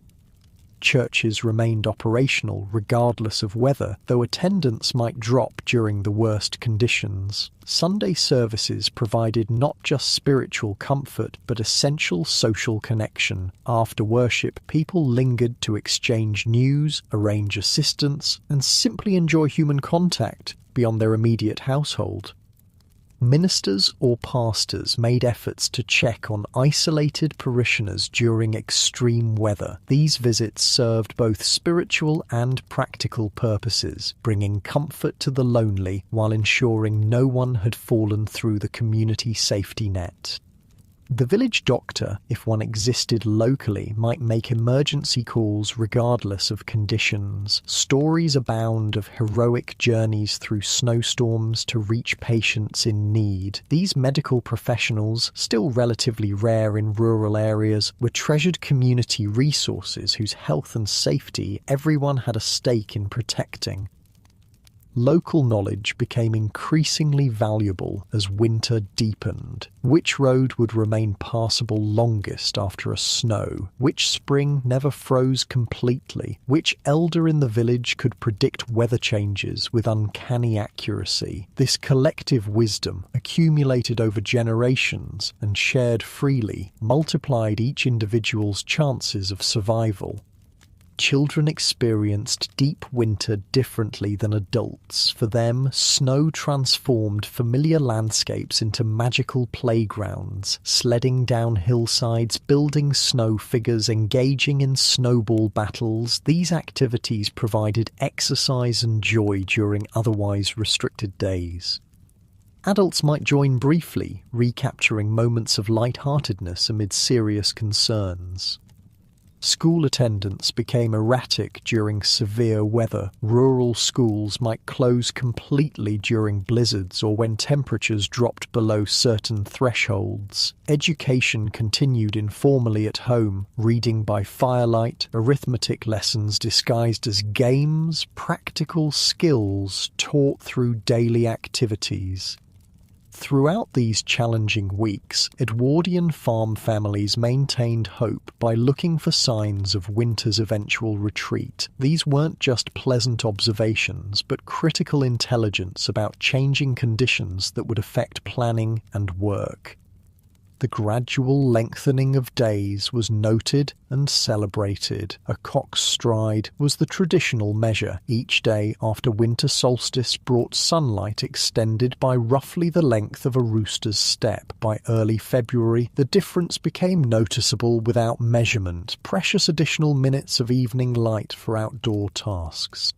Churches remained operational regardless of weather, though attendance might drop during the worst conditions. Sunday services provided not just spiritual comfort, but essential social connection. After worship, people lingered to exchange news, arrange assistance, and simply enjoy human contact beyond their immediate household. Ministers or pastors made efforts to check on isolated parishioners during extreme weather. These visits served both spiritual and practical purposes, bringing comfort to the lonely while ensuring no one had fallen through the community safety net. The village doctor, if one existed locally, might make emergency calls regardless of conditions. Stories abound of heroic journeys through snowstorms to reach patients in need. These medical professionals, still relatively rare in rural areas, were treasured community resources whose health and safety everyone had a stake in protecting. Local knowledge became increasingly valuable as winter deepened. Which road would remain passable longest after a snow? Which spring never froze completely? Which elder in the village could predict weather changes with uncanny accuracy? This collective wisdom, accumulated over generations and shared freely, multiplied each individual's chances of survival. Children experienced deep winter differently than adults. For them, snow transformed familiar landscapes into magical playgrounds, sledding down hillsides, building snow figures, engaging in snowball battles. These activities provided exercise and joy during otherwise restricted days. Adults might join briefly, recapturing moments of lightheartedness amid serious concerns. School attendance became erratic during severe weather. Rural schools might close completely during blizzards or when temperatures dropped below certain thresholds. Education continued informally at home, reading by firelight, arithmetic lessons disguised as games, practical skills taught through daily activities. Throughout these challenging weeks, Edwardian farm families maintained hope by looking for signs of winter's eventual retreat. These weren't just pleasant observations, but critical intelligence about changing conditions that would affect planning and work. The gradual lengthening of days was noted and celebrated. A cock's stride was the traditional measure. Each day after winter solstice brought sunlight extended by roughly the length of a rooster's step. By early February, the difference became noticeable without measurement, precious additional minutes of evening light for outdoor tasks.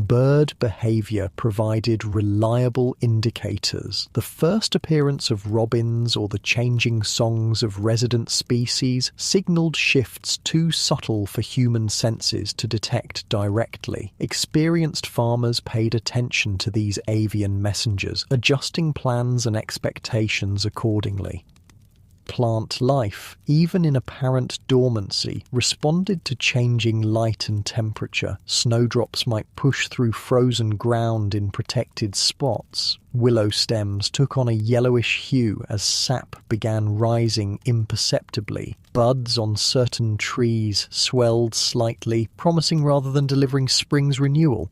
Bird behavior provided reliable indicators. The first appearance of robins or the changing songs of resident species signaled shifts too subtle for human senses to detect directly. Experienced farmers paid attention to these avian messengers, adjusting plans and expectations accordingly. Plant life, even in apparent dormancy, responded to changing light and temperature. Snowdrops might push through frozen ground in protected spots. Willow stems took on a yellowish hue as sap began rising imperceptibly. Buds on certain trees swelled slightly, promising rather than delivering spring's renewal.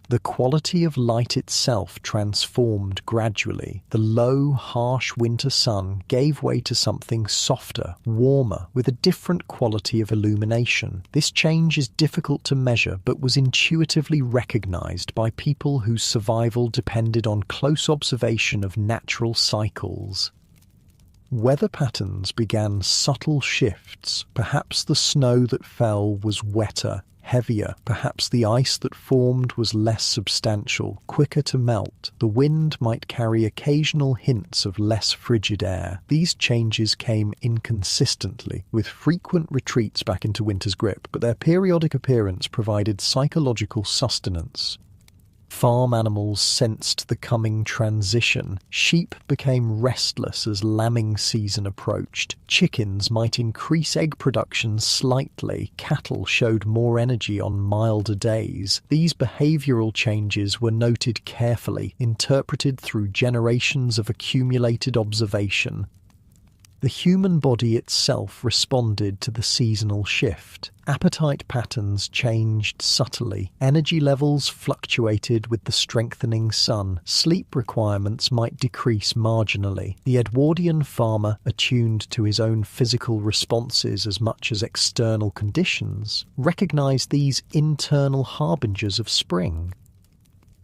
The quality of light itself transformed gradually. The low, harsh winter sun gave way to something softer, warmer, with a different quality of illumination. This change is difficult to measure, but was intuitively recognized by people whose survival depended on close observation of natural cycles. Weather patterns began subtle shifts. Perhaps the snow that fell was wetter, heavier. Perhaps the ice that formed was less substantial, quicker to melt. The wind might carry occasional hints of less frigid air. These changes came inconsistently, with frequent retreats back into winter's grip, but their periodic appearance provided psychological sustenance. Farm animals sensed the coming transition. Sheep became restless as lambing season approached. Chickens might increase egg production slightly. Cattle showed more energy on milder days. These behavioral changes were noted carefully, interpreted through generations of accumulated observation. The human body itself responded to the seasonal shift. Appetite patterns changed subtly. Energy levels fluctuated with the strengthening sun. Sleep requirements might decrease marginally. The Edwardian farmer, attuned to his own physical responses as much as external conditions, recognized these internal harbingers of spring.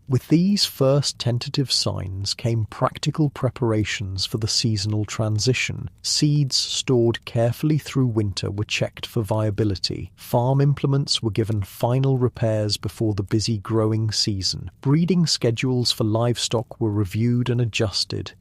With these first tentative signs came practical preparations for the seasonal transition. Seeds stored carefully through winter were checked for viability. Farm implements were given final repairs before the busy growing season. Breeding schedules for livestock were reviewed and adjusted.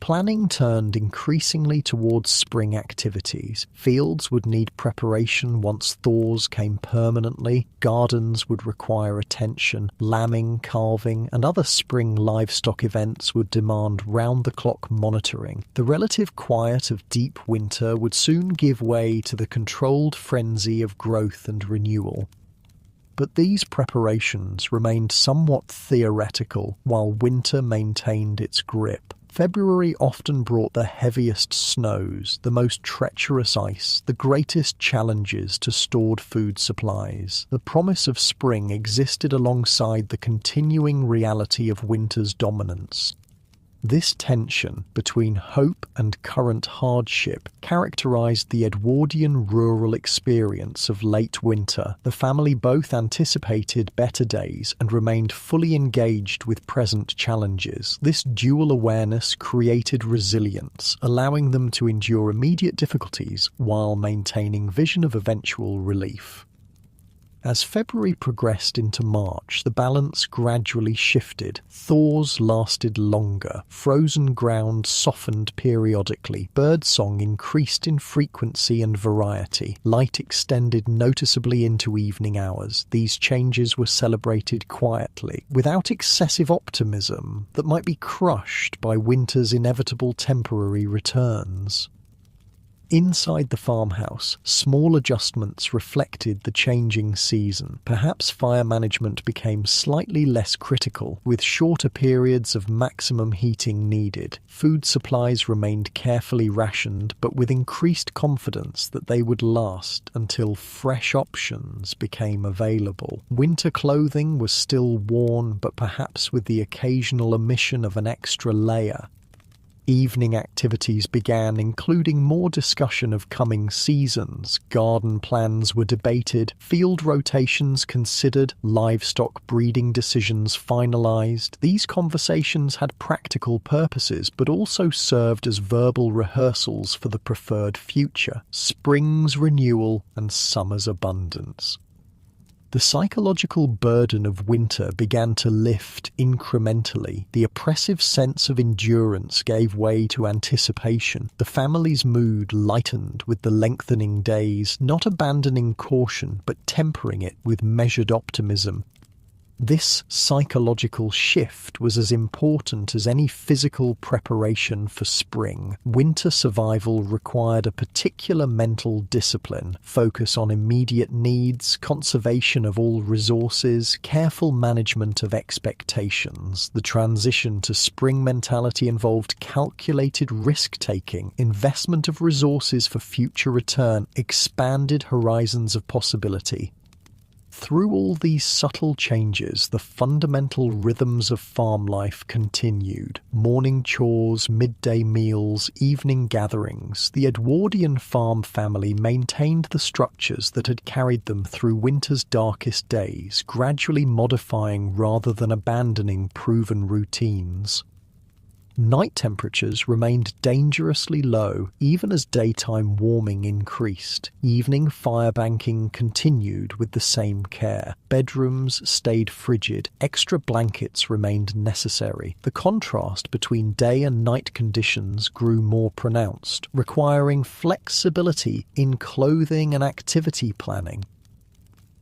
Planning turned increasingly towards spring activities. Fields would need preparation once thaws came permanently. Gardens would require attention. Lambing, calving, and other spring livestock events would demand round-the-clock monitoring. The relative quiet of deep winter would soon give way to the controlled frenzy of growth and renewal. But these preparations remained somewhat theoretical while winter maintained its grip. February often brought the heaviest snows, the most treacherous ice, the greatest challenges to stored food supplies. The promise of spring existed alongside the continuing reality of winter's dominance. This tension between hope and current hardship characterized the Edwardian rural experience of late winter. The family both anticipated better days and remained fully engaged with present challenges. This dual awareness created resilience, allowing them to endure immediate difficulties while maintaining vision of eventual relief. As February progressed into March, the balance gradually shifted. Thaws lasted longer. Frozen ground softened periodically. Birdsong increased in frequency and variety. Light extended noticeably into evening hours. These changes were celebrated quietly, without excessive optimism that might be crushed by winter's inevitable temporary returns. Inside the farmhouse, small adjustments reflected the changing season. Perhaps fire management became slightly less critical, with shorter periods of maximum heating needed. Food supplies remained carefully rationed, but with increased confidence that they would last until fresh options became available. Winter clothing was still worn, but perhaps with the occasional omission of an extra layer. Evening activities began, including more discussion of coming seasons. Garden plans were debated, field rotations considered, livestock breeding decisions finalized. These conversations had practical purposes, but also served as verbal rehearsals for the preferred future: spring's renewal and summer's abundance. The psychological burden of winter began to lift incrementally. The oppressive sense of endurance gave way to anticipation. The family's mood lightened with the lengthening days, not abandoning caution, but tempering it with measured optimism. This psychological shift was as important as any physical preparation for spring. Winter survival required a particular mental discipline, focus on immediate needs, conservation of all resources, careful management of expectations. The transition to spring mentality involved calculated risk-taking, investment of resources for future return, expanded horizons of possibility. Through all these subtle changes, the fundamental rhythms of farm life continued. Morning chores, midday meals, evening gatherings. The Edwardian farm family maintained the structures that had carried them through winter's darkest days, gradually modifying rather than abandoning proven routines. Night temperatures remained dangerously low, even as daytime warming increased. Evening firebanking continued with the same care. Bedrooms stayed frigid. Extra blankets remained necessary. The contrast between day and night conditions grew more pronounced, requiring flexibility in clothing and activity planning.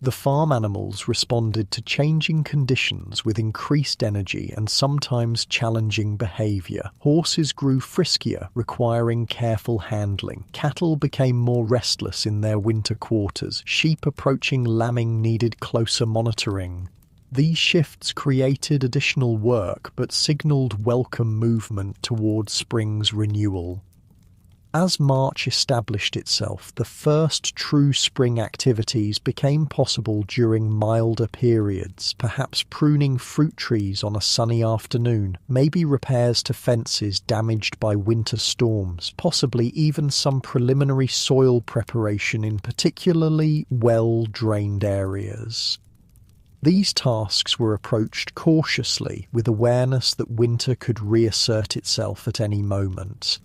The farm animals responded to changing conditions with increased energy and sometimes challenging behavior. Horses grew friskier, requiring careful handling. Cattle became more restless in their winter quarters. Sheep approaching lambing needed closer monitoring. These shifts created additional work but signaled welcome movement towards spring's renewal. As March established itself, the first true spring activities became possible during milder periods, perhaps pruning fruit trees on a sunny afternoon, maybe repairs to fences damaged by winter storms, possibly even some preliminary soil preparation in particularly well-drained areas. These tasks were approached cautiously, with awareness that winter could reassert itself at any moment.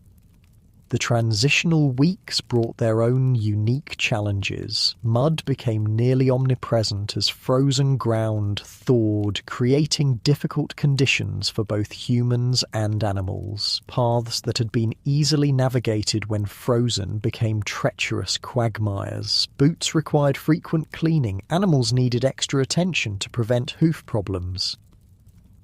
The transitional weeks brought their own unique challenges. Mud became nearly omnipresent as frozen ground thawed, creating difficult conditions for both humans and animals. Paths that had been easily navigated when frozen became treacherous quagmires. Boots required frequent cleaning. Animals needed extra attention to prevent hoof problems.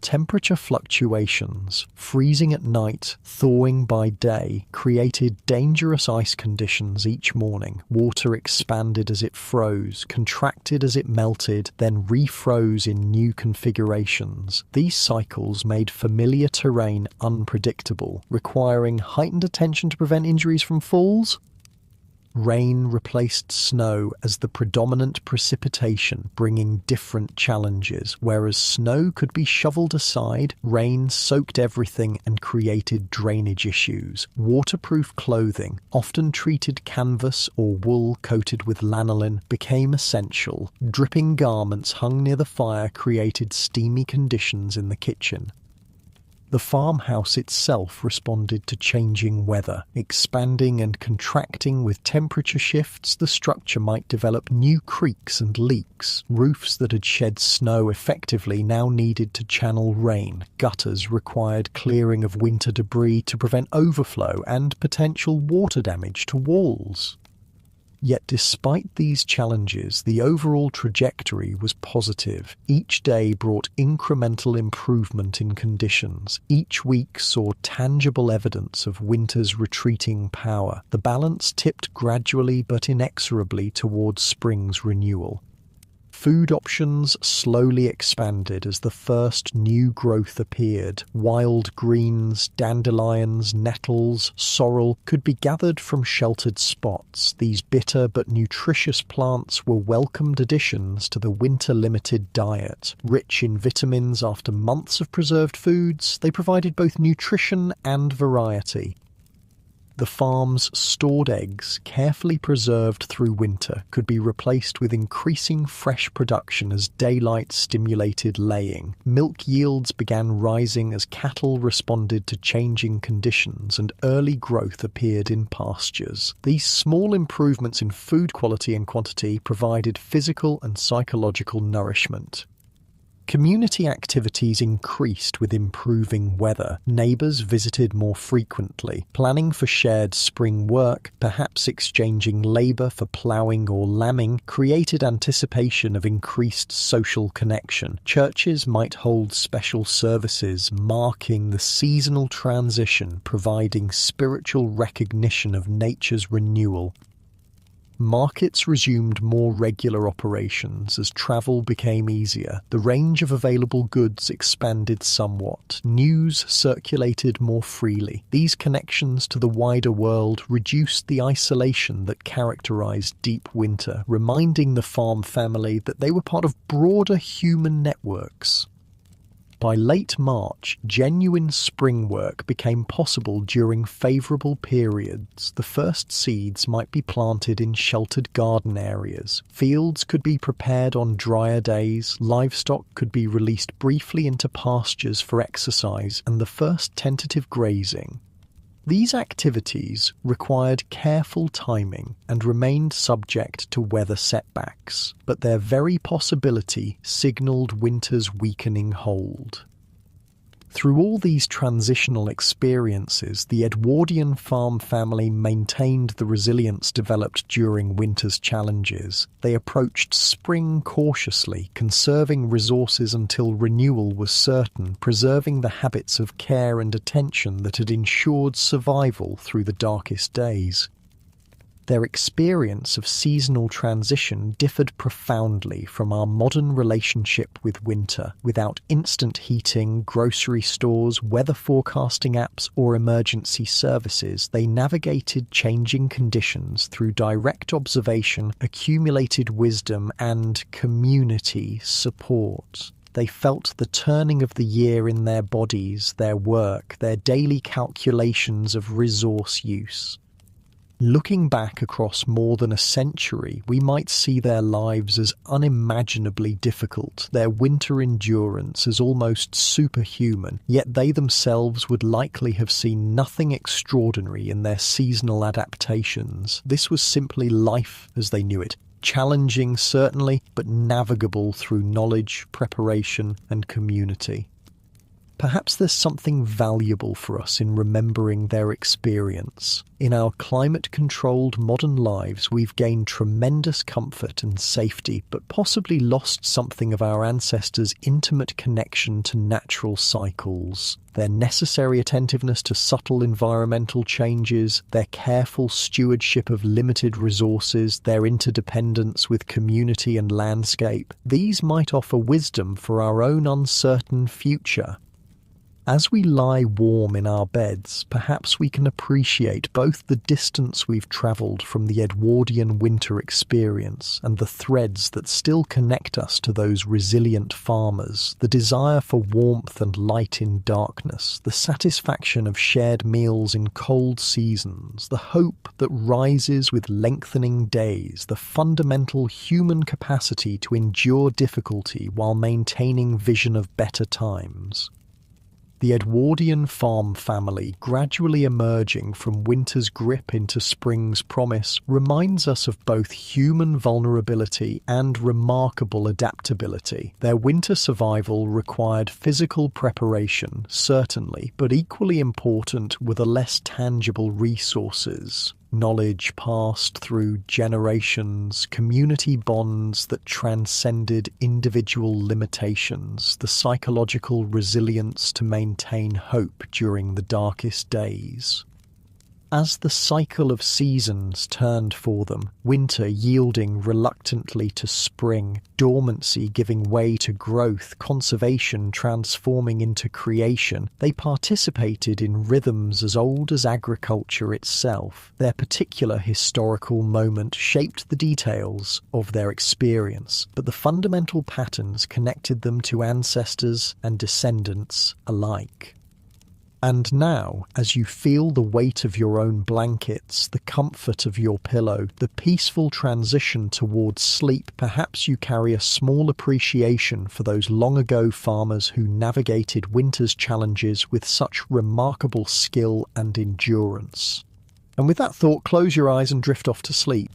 Temperature fluctuations, freezing at night, thawing by day, created dangerous ice conditions each morning. Water expanded as it froze, contracted as it melted, then refroze in new configurations. These cycles made familiar terrain unpredictable, requiring heightened attention to prevent injuries from falls. Rain replaced snow as the predominant precipitation, bringing different challenges. Whereas snow could be shoveled aside, rain soaked everything and created drainage issues. Waterproof clothing, often treated canvas or wool coated with lanolin, became essential. Dripping garments hung near the fire created steamy conditions in the kitchen. The farmhouse itself responded to changing weather. Expanding and contracting with temperature shifts, the structure might develop new creaks and leaks. Roofs that had shed snow effectively now needed to channel rain. Gutters required clearing of winter debris to prevent overflow and potential water damage to walls. Yet despite these challenges, the overall trajectory was positive. Each day brought incremental improvement in conditions. Each week saw tangible evidence of winter's retreating power. The balance tipped gradually but inexorably towards spring's renewal. Food options slowly expanded as the first new growth appeared. Wild greens, dandelions, nettles, sorrel could be gathered from sheltered spots. These bitter but nutritious plants were welcomed additions to the winter-limited diet. Rich in vitamins after months of preserved foods, they provided both nutrition and variety. The farm's stored eggs, carefully preserved through winter, could be replaced with increasing fresh production as daylight stimulated laying. Milk yields began rising as cattle responded to changing conditions and early growth appeared in pastures. These small improvements in food quality and quantity provided physical and psychological nourishment. Community activities increased with improving weather. Neighbours visited more frequently, planning for shared spring work, perhaps exchanging labour for ploughing or lambing, created anticipation of increased social connection. Churches might hold special services marking the seasonal transition, providing spiritual recognition of nature's renewal. Markets resumed more regular operations as travel became easier. The range of available goods expanded somewhat. News circulated more freely. These connections to the wider world reduced the isolation that characterized deep winter, reminding the farm family that they were part of broader human networks. By late March, genuine spring work became possible during favourable periods. The first seeds might be planted in sheltered garden areas. Fields could be prepared on drier days, livestock could be released briefly into pastures for exercise, and the first tentative grazing. These activities required careful timing and remained subject to weather setbacks, but their very possibility signalled winter's weakening hold. Through all these transitional experiences, the Edwardian farm family maintained the resilience developed during winter's challenges. They approached spring cautiously, conserving resources until renewal was certain, preserving the habits of care and attention that had ensured survival through the darkest days. Their experience of seasonal transition differed profoundly from our modern relationship with winter. Without instant heating, grocery stores, weather forecasting apps, or emergency services, they navigated changing conditions through direct observation, accumulated wisdom, and community support. They felt the turning of the year in their bodies, their work, their daily calculations of resource use. Looking back across more than a century, we might see their lives as unimaginably difficult, their winter endurance as almost superhuman, yet they themselves would likely have seen nothing extraordinary in their seasonal adaptations. This was simply life as they knew it, challenging certainly, but navigable through knowledge, preparation, and community. Perhaps there's something valuable for us in remembering their experience. In our climate-controlled modern lives, we've gained tremendous comfort and safety, but possibly lost something of our ancestors' intimate connection to natural cycles. Their necessary attentiveness to subtle environmental changes, their careful stewardship of limited resources, their interdependence with community and landscape, these might offer wisdom for our own uncertain future. As we lie warm in our beds, perhaps we can appreciate both the distance we've travelled from the Edwardian winter experience and the threads that still connect us to those resilient farmers, the desire for warmth and light in darkness, the satisfaction of shared meals in cold seasons, the hope that rises with lengthening days, the fundamental human capacity to endure difficulty while maintaining vision of better times. The Edwardian farm family, gradually emerging from winter's grip into spring's promise, reminds us of both human vulnerability and remarkable adaptability. Their winter survival required physical preparation, certainly, but equally important were the less tangible resources. knowledge passed through generations, community bonds that transcended individual limitations, the psychological resilience to maintain hope during the darkest days. As the cycle of seasons turned for them, winter yielding reluctantly to spring, dormancy giving way to growth, conservation transforming into creation, they participated in rhythms as old as agriculture itself. Their particular historical moment shaped the details of their experience, but the fundamental patterns connected them to ancestors and descendants alike. And now, as you feel the weight of your own blankets, the comfort of your pillow, the peaceful transition towards sleep, perhaps you carry a small appreciation for those long-ago farmers who navigated winter's challenges with such remarkable skill and endurance. And with that thought, close your eyes and drift off to sleep.